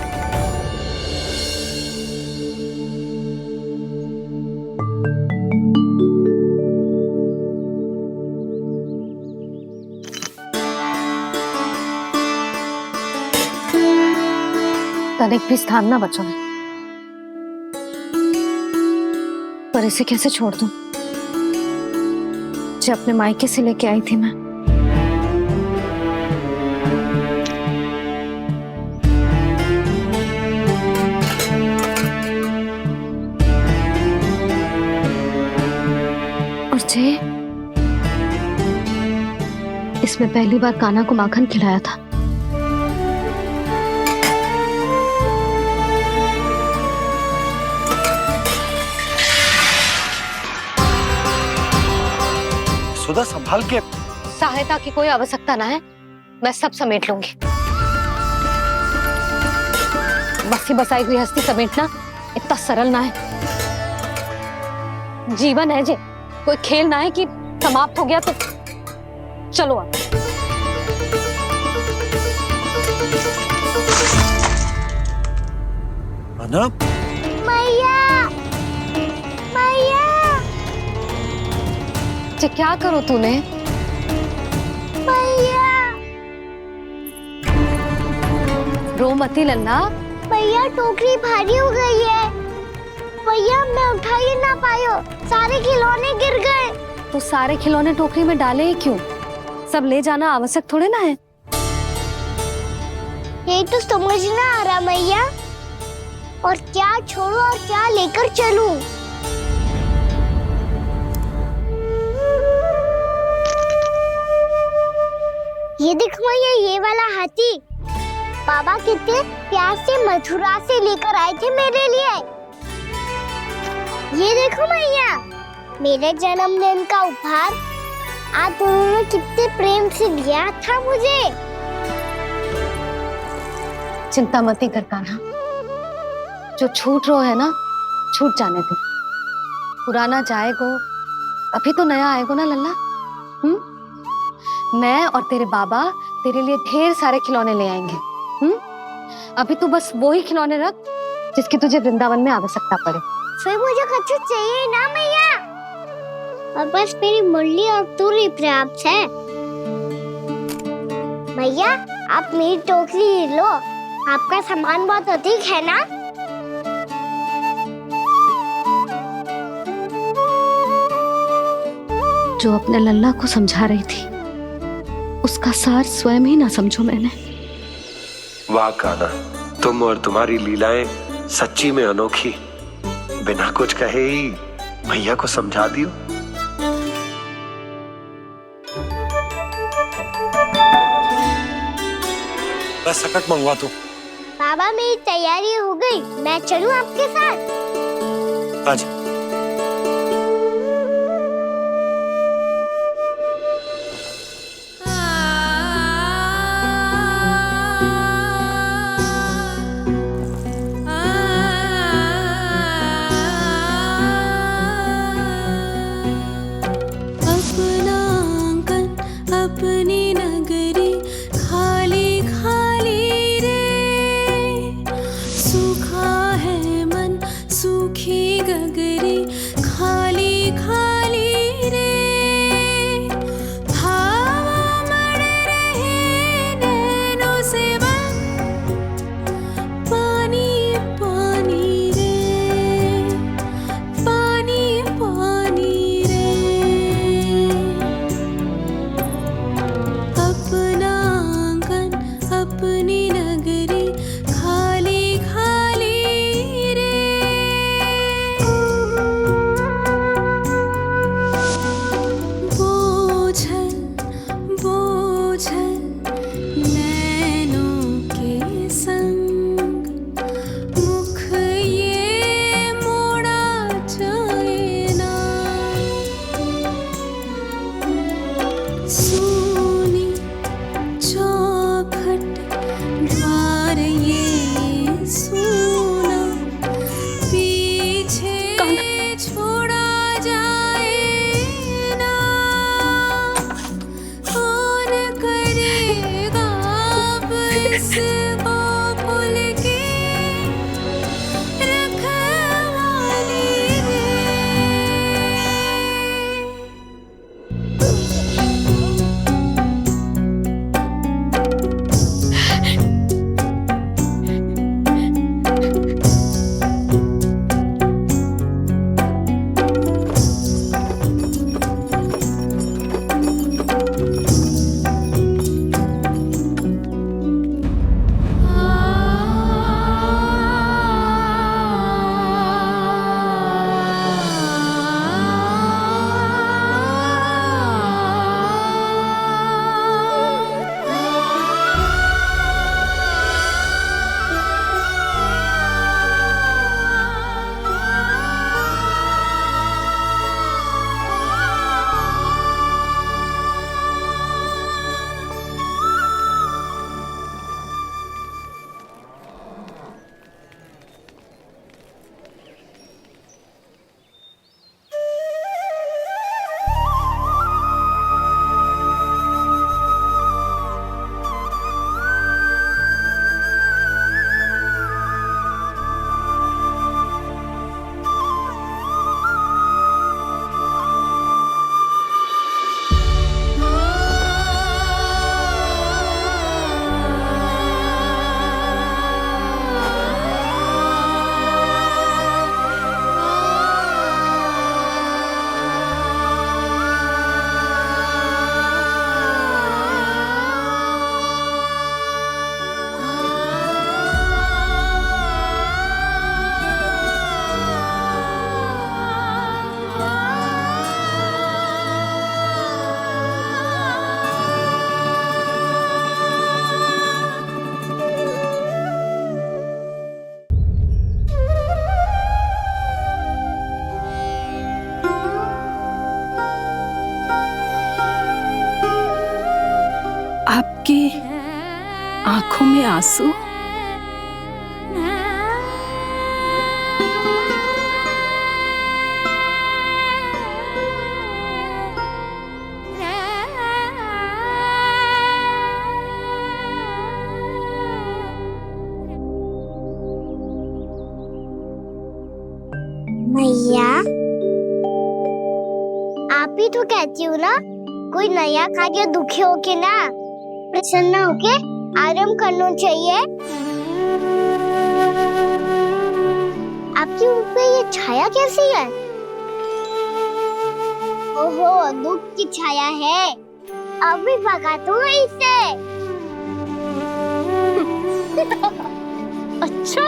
Speaker 1: तनिक भी स्थान ना बचो, पर इसे कैसे छोड़ दूं जो अपने मायके से लेके आई थी मैं। और जे इसमें पहली बार कान्हा को माखन खिलाया था।
Speaker 10: सुधा संभाल के।
Speaker 1: सहायता की कोई आवश्यकता ना है, मैं सब समेट लूंगी। बसी बसाई हुई हस्ती समेटना इतना सरल ना है। जीवन है जे, कोई खेल ना है कि समाप्त हो गया तो चलो अब।
Speaker 7: मैया मैया।
Speaker 1: जे क्या करो तूने?
Speaker 7: मैया
Speaker 1: रो मती लल्ला।
Speaker 7: भैया टोकरी भारी हो गई है। भैया मैं उठा ही ना पायो, सारे खिलौने गिर गए।
Speaker 1: तो सारे खिलौने टोकरी में डाले ही क्यों? सब ले जाना आवश्यक थोड़े ना है।
Speaker 7: यही तो समझ ना आ रहा मैया, और क्या छोड़ो और क्या लेकर चलूं। ये देख मैया, ये वाला हाथी बाबा कितने प्यार से मथुरा से लेकर आए थे मेरे लिए। ये देखो मैया, मेरे जन्मदिन का उपहार आज उन्होंने कितने प्रेम से दिया था मुझे।
Speaker 1: चिंता मती कर कान्हा, जो छूट रो है ना छूट जाने दे। पुराना जाएगो, अभी तो नया आएगो ना लल्ला। मैं और तेरे बाबा तेरे लिए ढेर सारे खिलौने ले आएंगे। अभी तू बस वो ही खिलौने रख जिसकी तुझे वृंदावन में आवश्यकता पड़े।
Speaker 7: फिर मुझे कुछ चाहिए ना मैया, और बस मेरी मुरली और तुरी पर्याप्त है। भैया आप मेरी टोकरी लो, आपका सामान बहुत अधिक है ना।
Speaker 1: जो अपने लल्ला को समझा रही थी उसका सार स्वयं ही ना समझो मैंने।
Speaker 14: वाह कान्हा, तुम और तुम्हारी लीलाएं सच्ची में अनोखी। बिना कुछ कहे ही भैया को समझा दियो।
Speaker 2: बस सकट मंगवा दो।
Speaker 7: बाबा मेरी तैयारी हो गई, मैं चलूं आपके साथ?
Speaker 2: आज
Speaker 6: गगरी इस गोकुल की रखवाली
Speaker 3: आपकी आंखों में आंसू?
Speaker 7: मैया, आप ही तो कहती हो ना, कोई नया कार्य दुखी होके ना प्रसन्न होके आराम करना चाहिए। आपकी मुख पे ये छाया कैसी है? ओहो, दुख की छाया है। अभी भगा दूं इसे।
Speaker 1: अच्छा।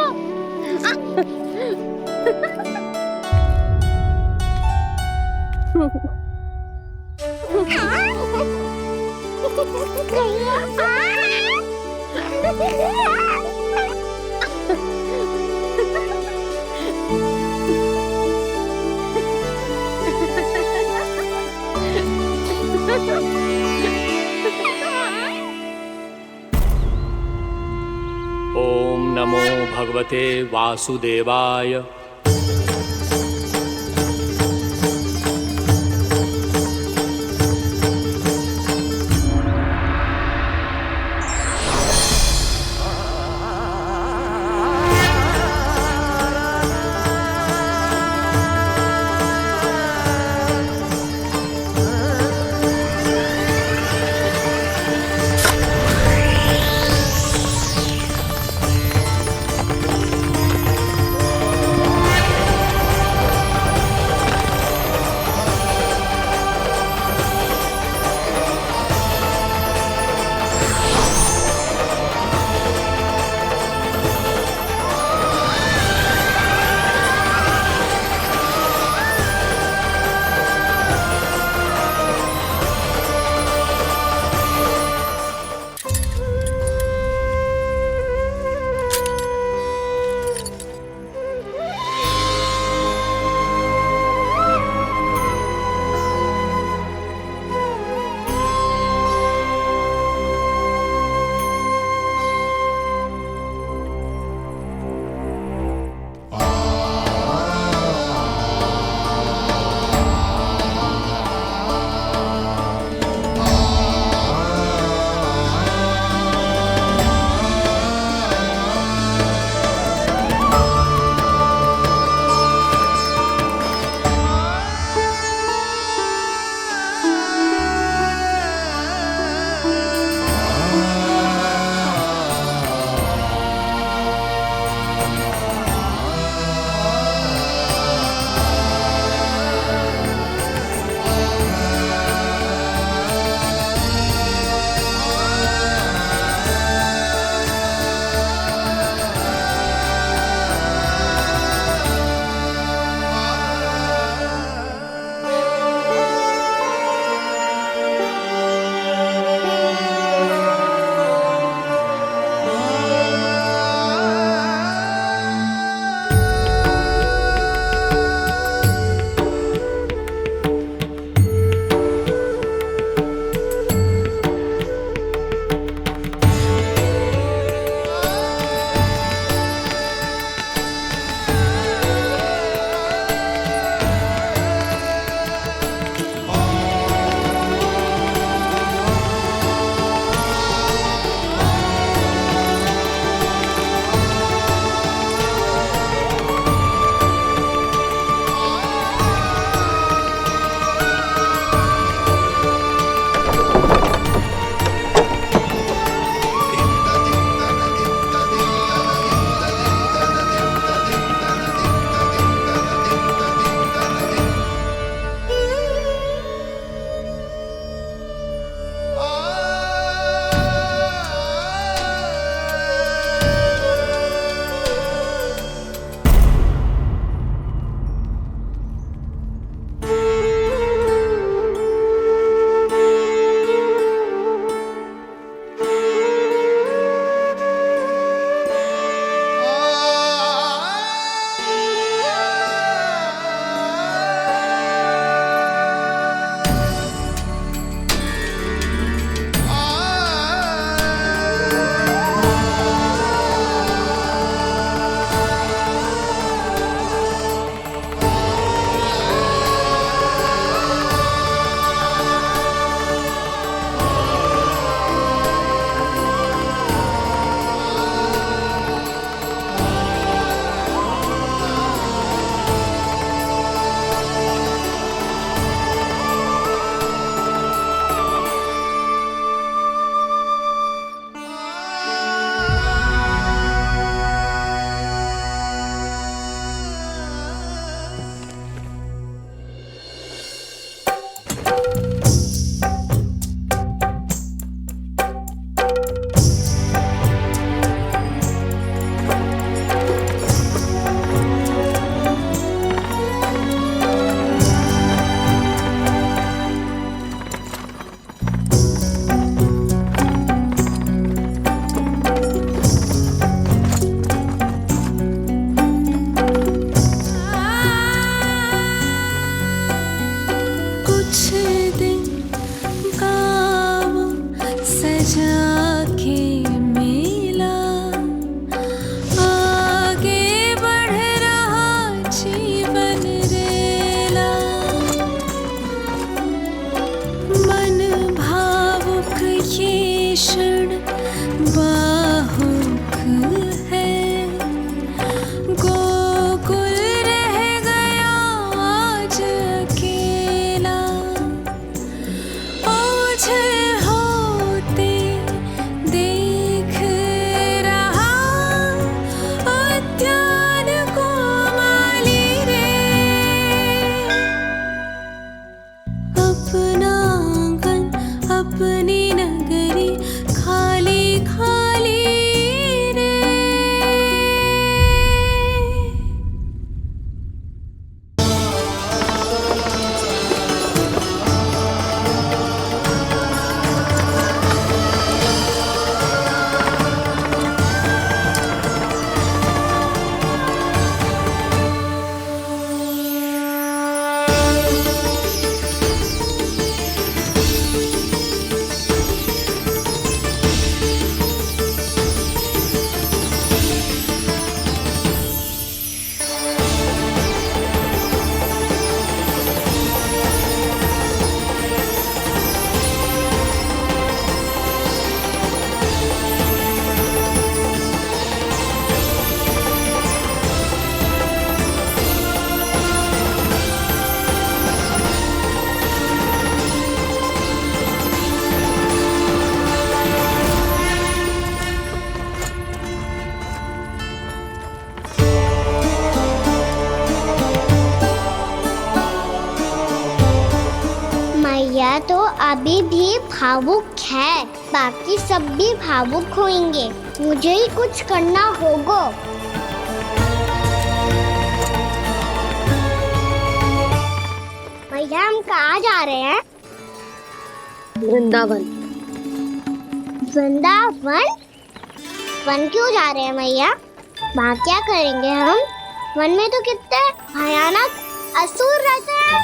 Speaker 5: ओम नमो भगवते वासुदेवाय।
Speaker 7: भैया तो अभी भी भावुक है, बाकी सब भी भावुक होंगे। मुझे ही कुछ करना होगा। भैया हम कहाँ जा रहे हैं?
Speaker 1: वृंदावन।
Speaker 7: वृंदावन? वन क्यों जा रहे हैं भैया? वहाँ क्या करेंगे हम? वन में तो कितने भयानक असुर रहते हैं।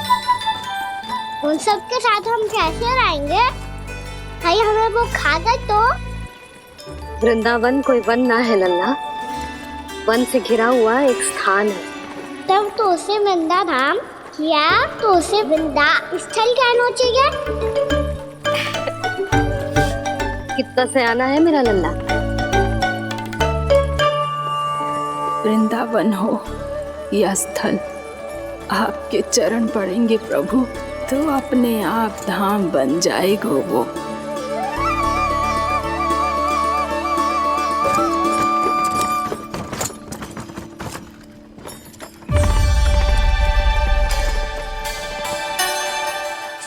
Speaker 7: उन सब के साथ हम कैसे रहेंगे? भाई हमें वो खा गए तो?
Speaker 1: वृंदावन कोई वन ना है लल्ला, वन से घिरा हुआ एक स्थान है।
Speaker 7: तब तो उसे वृंदा धाम या तो उसे वृंदा स्थल कहना चाहिए।
Speaker 1: कितना सयाना है मेरा लल्ला।
Speaker 3: वृंदावन हो या स्थल, आपके चरण पड़ेंगे प्रभु तो अपने आप धाम बन जाएगा वो।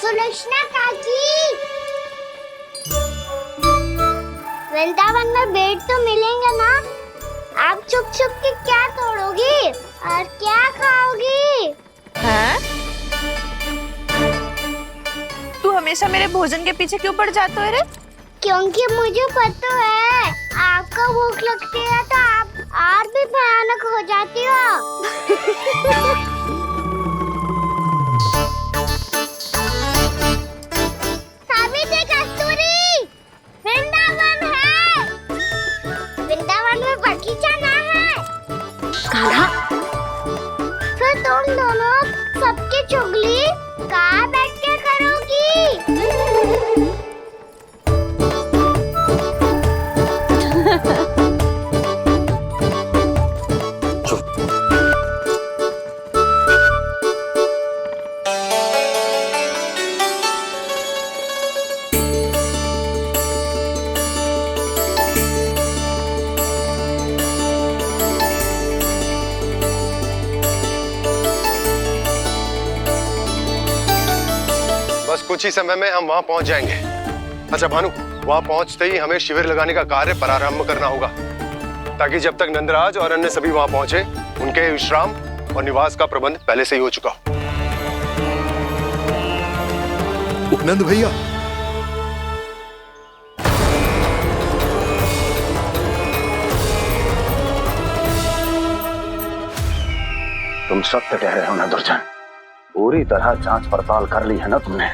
Speaker 7: सुलक्षणा काकी, वृंदावन में बेट तो मिलेंगे ना? आप छुप छुप के क्या तोड़ोगी और क्या खाओगी?
Speaker 3: हैं? तू हमेशा मेरे भोजन के पीछे क्यों पड़ जाते हो रे?
Speaker 7: क्योंकि मुझे पता है आपको भूख लगती है तो आप और भी भयानक हो जाती हो। सावित्री, कस्तूरी, वृंदावन है। वृंदावन में बगीचा ना है।
Speaker 1: कान्हा,
Speaker 7: फिर तुम दोनों सबकी चुगली कहाँ बैठ के करोगी?
Speaker 10: बस कुछ ही समय में हम वहां पहुंच जाएंगे। अच्छा भानु, वहां पहुंचते ही हमें शिविर लगाने का कार्य प्रारंभ करना होगा, ताकि जब तक नंदराज और अन्य सभी वहां पहुंचे उनके विश्राम और निवास का प्रबंध पहले से ही हो चुका हो।
Speaker 8: नंद भैया,
Speaker 11: तुम सत्य कह रहे हो ना दुर्जन, पूरी तरह जांच पड़ताल कर ली है ना तुमने?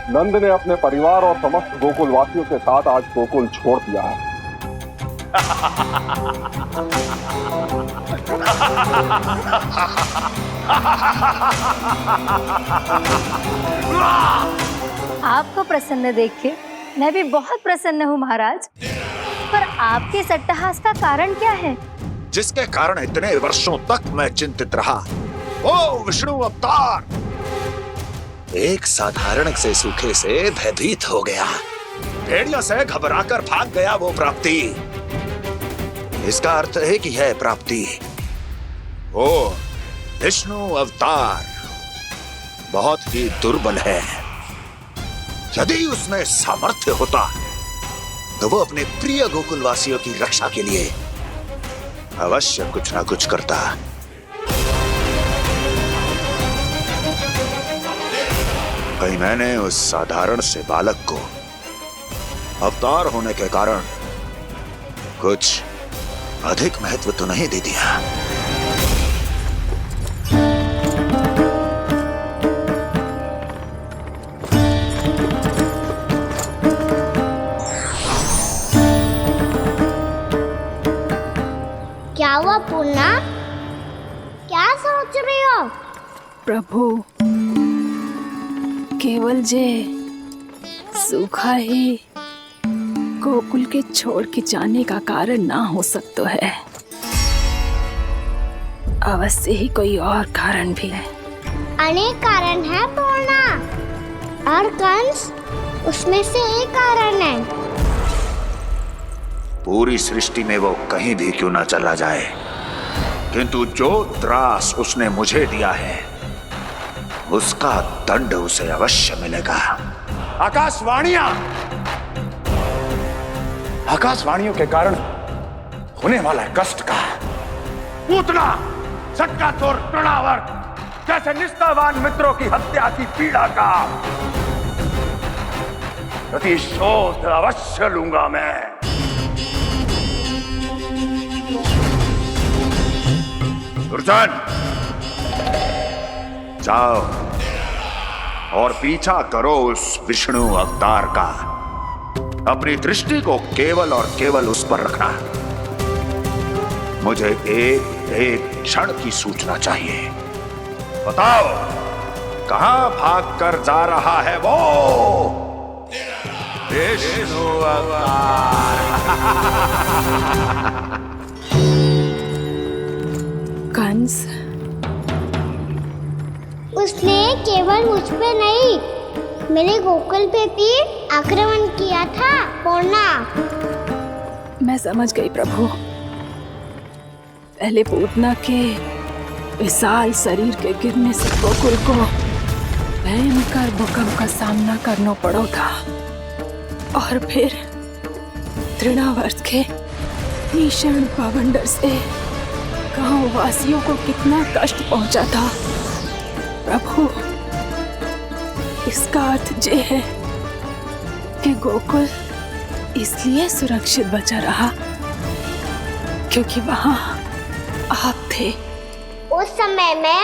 Speaker 15: नंद ने अपने परिवार और समस्त गोकुल वासियों के साथ आज गोकुल छोड़ दिया है।
Speaker 16: आपको प्रसन्न देख के मैं भी बहुत प्रसन्न हूँ महाराज, पर आपके इस अट्टहास का कारण क्या है?
Speaker 17: जिसके कारण इतने वर्षों तक मैं चिंतित रहा। ओ विष्णु अवतार! एक साधारण से सूखे से भयभीत हो गया, भेड़ियों से घबराकर भाग गया वो प्राप्ति। इसका अर्थ है कि यह प्राप्ति ओ विष्णु अवतार बहुत ही दुर्बल है। यदि उसमें सामर्थ्य होता तो वो अपने प्रिय गोकुलवासियों की रक्षा के लिए अवश्य कुछ ना कुछ करता। कहीं मैंने उस साधारण से बालक को अवतार होने के कारण कुछ अधिक महत्व तो नहीं दे दिया।
Speaker 7: क्या हुआ पूर्णा? क्या सोच रही हो?
Speaker 3: प्रभु, केवल जे सूखा ही गोकुल के छोड़ के जाने का कारण ना हो सकता है, अवश्य ही कोई और कारण भी है।
Speaker 7: अनेक कारण है पूर्णा, और कंस उसमें से एक कारण है।
Speaker 17: पूरी सृष्टि में वो कहीं भी क्यों ना चला जाए, किंतु जो त्रास उसने मुझे दिया है उसका दंड उसे अवश्य मिलेगा। आकाशवाणियां, आकाशवाणियों के कारण होने वाला कष्ट का, पूतना, सटका चोर तृणावर्त जैसे निष्ठावान मित्रों की हत्या की पीड़ा का प्रतिशोध अवश्य लूंगा मैं। दुर्जन, जाओ और पीछा करो उस विष्णु अवतार का। अपनी दृष्टि को केवल और केवल उस पर रखना। मुझे एक एक क्षण की सूचना चाहिए। बताओ, कहां भागकर जा रहा है वो विष्णु अवतार?
Speaker 3: कंस,
Speaker 7: उसने केवल मुझ पे नहीं, मेरे गोकुल पे भी आक्रमण किया था। पूर्णा,
Speaker 3: मैं समझ गई प्रभु। पहले पूतना के विशाल शरीर के गिरने से गोकुल को भयंकर भूकंप का सामना करना पड़ा था, और फिर तृणावर्त के भीषण पावंडर से गांव वासियों को कितना कष्ट पहुंचा था। प्रभु, इसका अर्थ ये है कि गोकुल इसलिए सुरक्षित बचा रहा क्योंकि वहां आप थे।
Speaker 7: उस समय मैं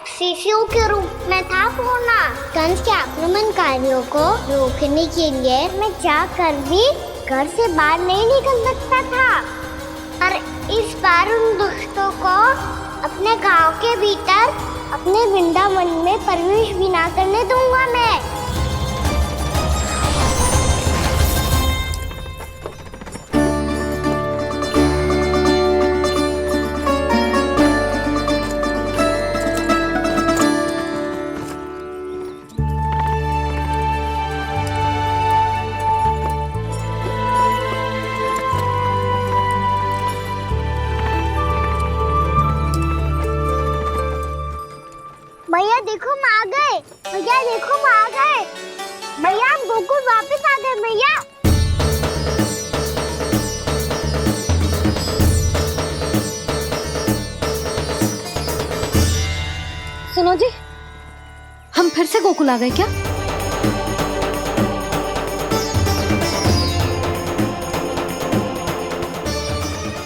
Speaker 7: शिशु के रूप में था पूर्णा। कंस के आक्रमणकारियों को रोकने के लिए मैं जाकर भी घर से बाहर नहीं निकल सकता था, और इस बार उन दुष्टों को अपने गांव के भीतर, अपने वृंदावन में प्रवेश भी ना करने दूंगा मैं। भैया देखो हम आ गए, भैया देखो हम आ गए, भैया हम गोकुल वापस आ गए भैया।
Speaker 1: सुनो जी, हम फिर से गोकुल आ गए क्या?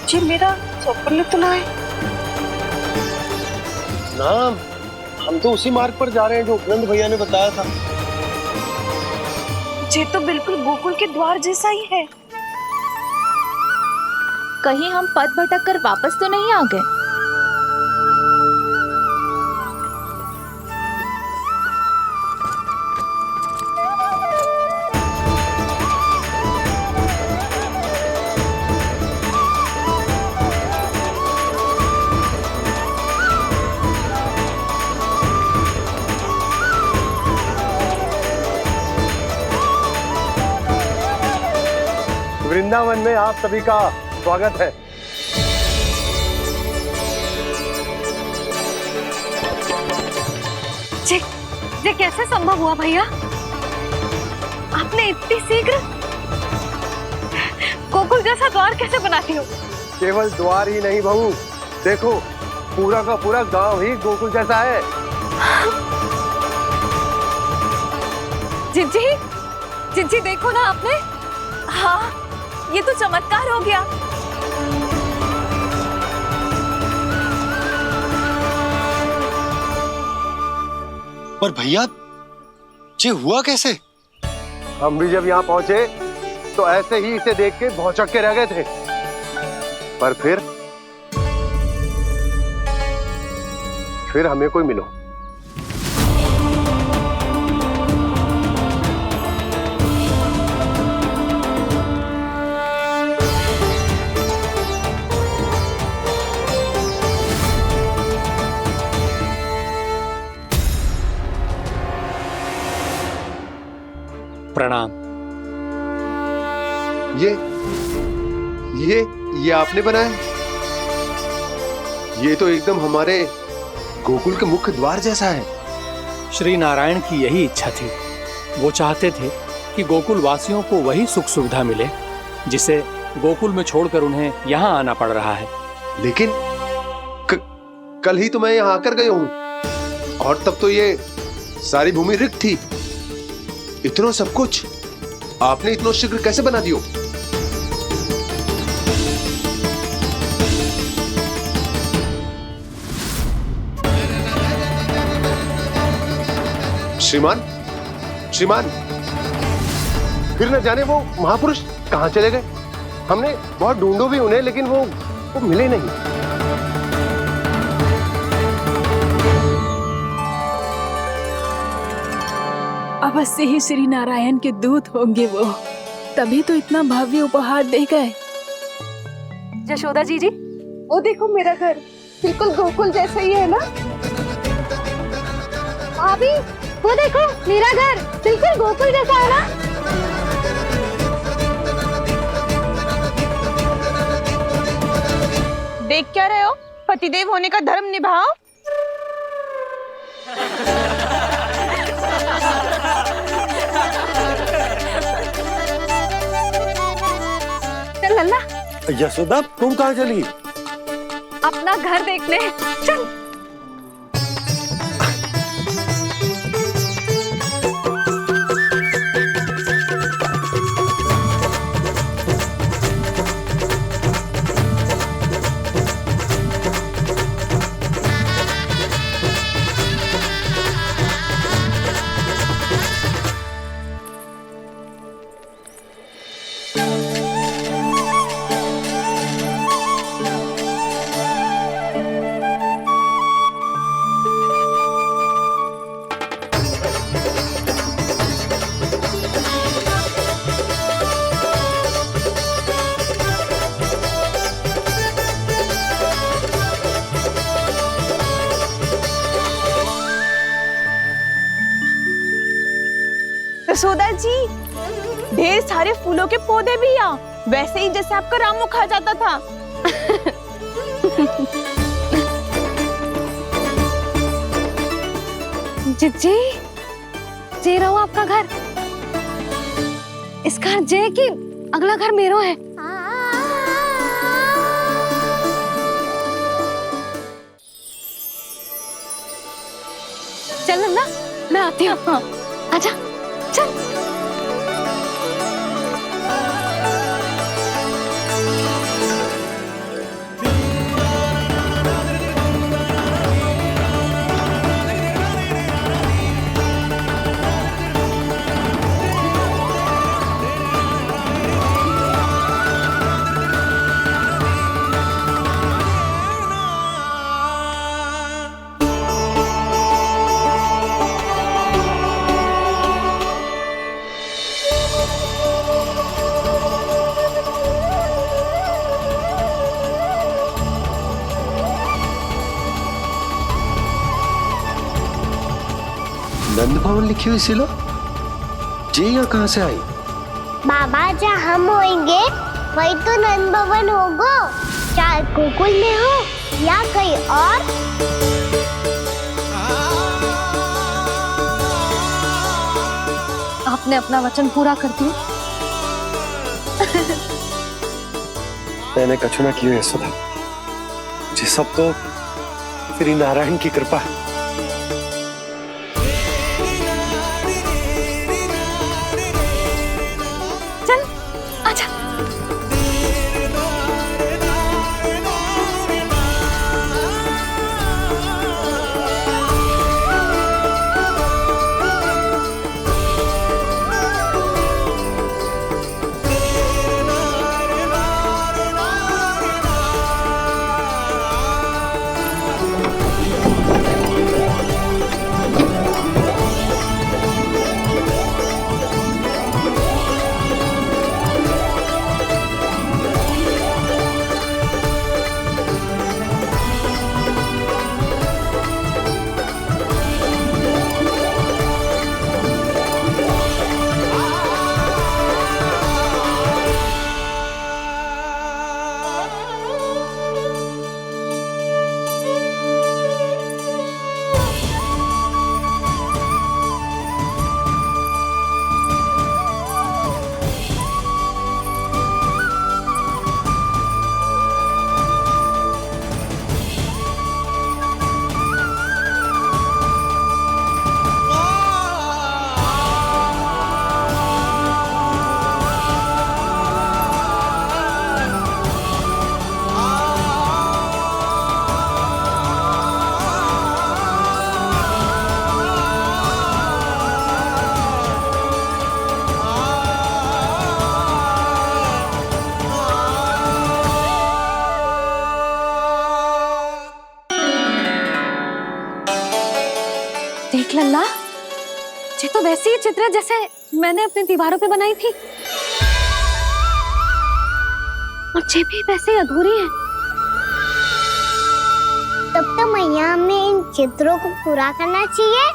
Speaker 3: जी मेरा स्वप्न तो ना है।
Speaker 2: ना, हम तो उसी मार्ग पर जा रहे हैं जो उपनंद भैया ने बताया था।
Speaker 3: ये तो बिल्कुल गोकुल के द्वार जैसा ही है।
Speaker 18: कहीं हम पथ भटक कर वापस तो नहीं आ गए?
Speaker 2: वृंदावन में आप सभी का स्वागत है।
Speaker 1: ये कैसे संभव हुआ भैया? आपने इतनी शीघ्र गोकुल जैसा द्वार कैसे बनाती हो?
Speaker 2: केवल द्वार ही नहीं बहू, देखो पूरा का पूरा गांव ही गोकुल जैसा है।
Speaker 1: जिज्जी, जिज्जी देखो ना आपने।
Speaker 18: हाँ, ये तो चमत्कार हो गया।
Speaker 10: पर भैया, ये हुआ कैसे?
Speaker 2: हम भी जब यहाँ पहुंचे तो ऐसे ही इसे देख के भौचक के रह गए थे, पर फिर हमें कोई मिलो।
Speaker 5: प्रणाम।
Speaker 10: ये आपने बनाया? ये तो एकदम हमारे गोकुल के मुख्य द्वार जैसा है।
Speaker 5: श्री नारायण की यही इच्छा थी। वो चाहते थे ताकि गोकुल वासियों को वही सुख सुविधा मिले जिसे गोकुल में छोड़कर उन्हें यहाँ आना पड़ रहा है।
Speaker 10: लेकिन कल ही तो मैं यहाँ आकर गया हूँ और तब तो ये सारी भूमि रिक्त थी। इतना सब कुछ आपने इतना शीघ्र कैसे बना दियो? श्रीमान, श्रीमान, फिर न जाने वो महापुरुष कहां चले गए। हमने बहुत ढूंढो भी उन्हें, लेकिन वो मिले नहीं।
Speaker 3: अवश्य ही श्री नारायण के दूत होंगे वो, तभी तो इतना भव्य उपहार दे गए।
Speaker 18: यशोदा जी
Speaker 9: वो देखो मेरा घर बिल्कुल गोकुल जैसा ही है ना।
Speaker 1: भाभी वो देखो मेरा घर बिल्कुल गोकुल जैसा है ना।
Speaker 3: देख क्या रहे हो? पतिदेव होने का धर्म निभाओ।
Speaker 1: चल लल्ला,
Speaker 2: यशोदा तुम कहाँ चली?
Speaker 1: अपना घर देखने चल।
Speaker 3: यशोदा जी, ढेर सारे फूलों के पौधे भी यहाँ, वैसे ही जैसे आपका रामू खा जाता था।
Speaker 1: जी जे रहो आपका घर। इसका घर जे कि अगला घर मेरो है। चल ना, मैं आती हूँ। आजा चल।
Speaker 10: नंद भवन लिखी हुई सिलो जी यहाँ कहाँ से आई?
Speaker 7: बाबा जहाँ हम होंगे वही तो नंद भवन होगा। चाहे गोकुल में हो या कहीं और।
Speaker 1: आपने अपना वचन पूरा कर दिया।
Speaker 2: मैंने कछु ना किया यशोदा, ये सब तो श्री नारायण की कृपा है।
Speaker 1: चल आजा। देख लल्ला, ये तो वैसी ही चित्र है जैसे मैंने अपनी दीवारों पे बनाई थी, और ये भी वैसे ही अधूरी है।
Speaker 7: तब तो मैया हमें इन चित्रों को पूरा करना चाहिए।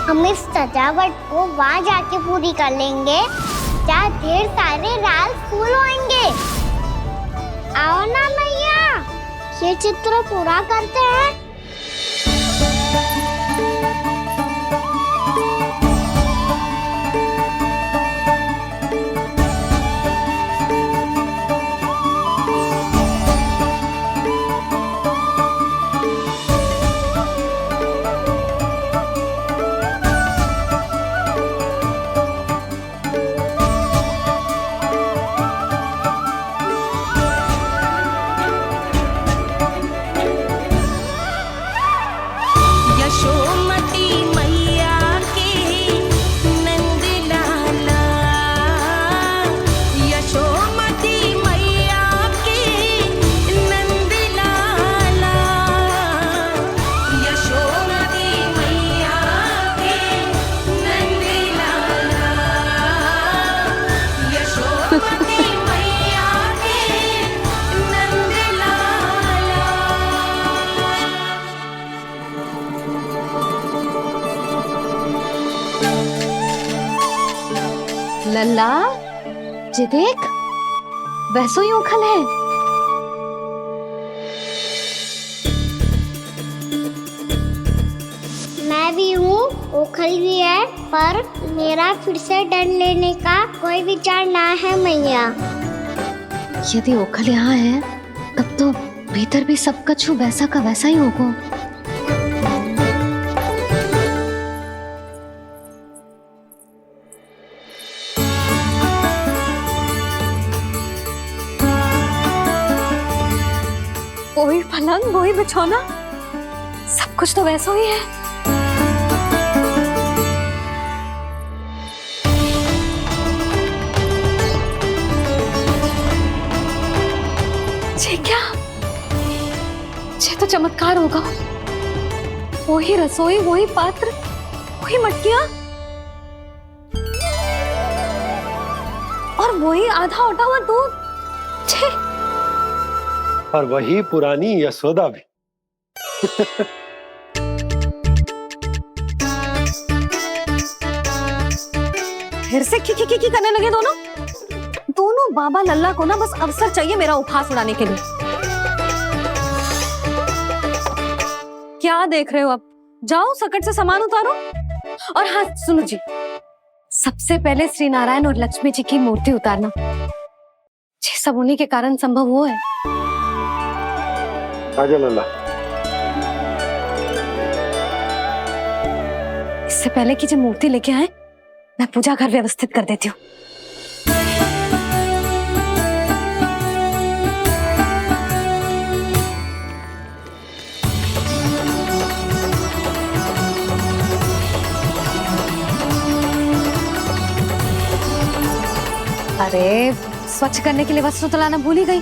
Speaker 7: हम इस सजावट को वहाँ जाके पूरी कर लेंगे जहाँ ढेर सारे लाल फूल होंगे। आओ ना मैया, ये चित्र पूरा करते हैं।
Speaker 1: लल्ला, ये देख, वैसो ही उखल है।
Speaker 7: मैं भी हूँ, उखल भी है, पर मेरा फिर से डर लेने का कोई विचार ना है मैया।
Speaker 1: यदि ओखल यहाँ है, तब तो भीतर भी सब कछु वैसा का वैसा ही होगा। वही पलंग, वही बिछौना, सब कुछ तो वैसा ही है। ये क्या? ये तो चमत्कार होगा। वही रसोई, वही पात्र, वही मटकियां, और वही आधा उटा हुआ दूध। छे!
Speaker 2: और वही पुरानी यशोदा भी।
Speaker 1: फिर से की करने लगे दोनों बाबा लल्ला को ना बस अवसर चाहिए मेरा उपहास उड़ाने के लिए। क्या देख रहे हो? अब जाओ, सकट से सामान उतारो। और हाँ सुनो जी, सबसे पहले श्री नारायण और लक्ष्मी जी की मूर्ति उतारना। ये सब उन्हीं के कारण संभव हुआ है।
Speaker 2: आजा लल्ला।
Speaker 1: इससे पहले कि जो मूर्ति लेके आए, मैं पूजा घर व्यवस्थित कर देती हूँ। अरे, स्वच्छ करने के लिए वस्त्र तो लाना भूल ही गई।